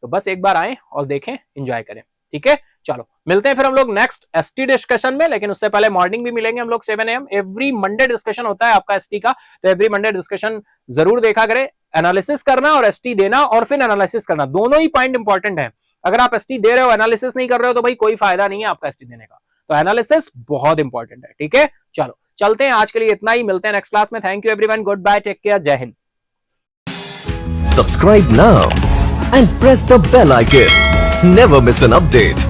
तो बस एक बार आए और देखें, एंजॉय करें। ठीक है, चलो मिलते हैं फिर हम लोग नेक्स्ट एसटी डिस्कशन में। लेकिन उससे पहले मॉर्निंग भी मिलेंगे हम लोग 7 AM। एवरी मंडे डिस्कशन होता है आपका एसटी का, तो एवरी मंडे डिस्कशन जरूर देखा करें। एनालिसिस करना और एसटी देना और फिर एनालिसिस करना, दोनों ही पॉइंट इंपॉर्टेंट है। अगर आप एसटी दे रहे हो, एनालिसिस नहीं कर रहे हो, तो भाई कोई फायदा नहीं है आपका एसटी देने का। तो एनालिसिस बहुत इंपॉर्टेंट है। ठीक है, चलो चलते हैं, आज के लिए इतना ही, मिलते हैं नेक्स्ट क्लास में। Thank you everyone, good bye, take care, जय Hind. Subscribe now and press the bell icon. Never miss an update.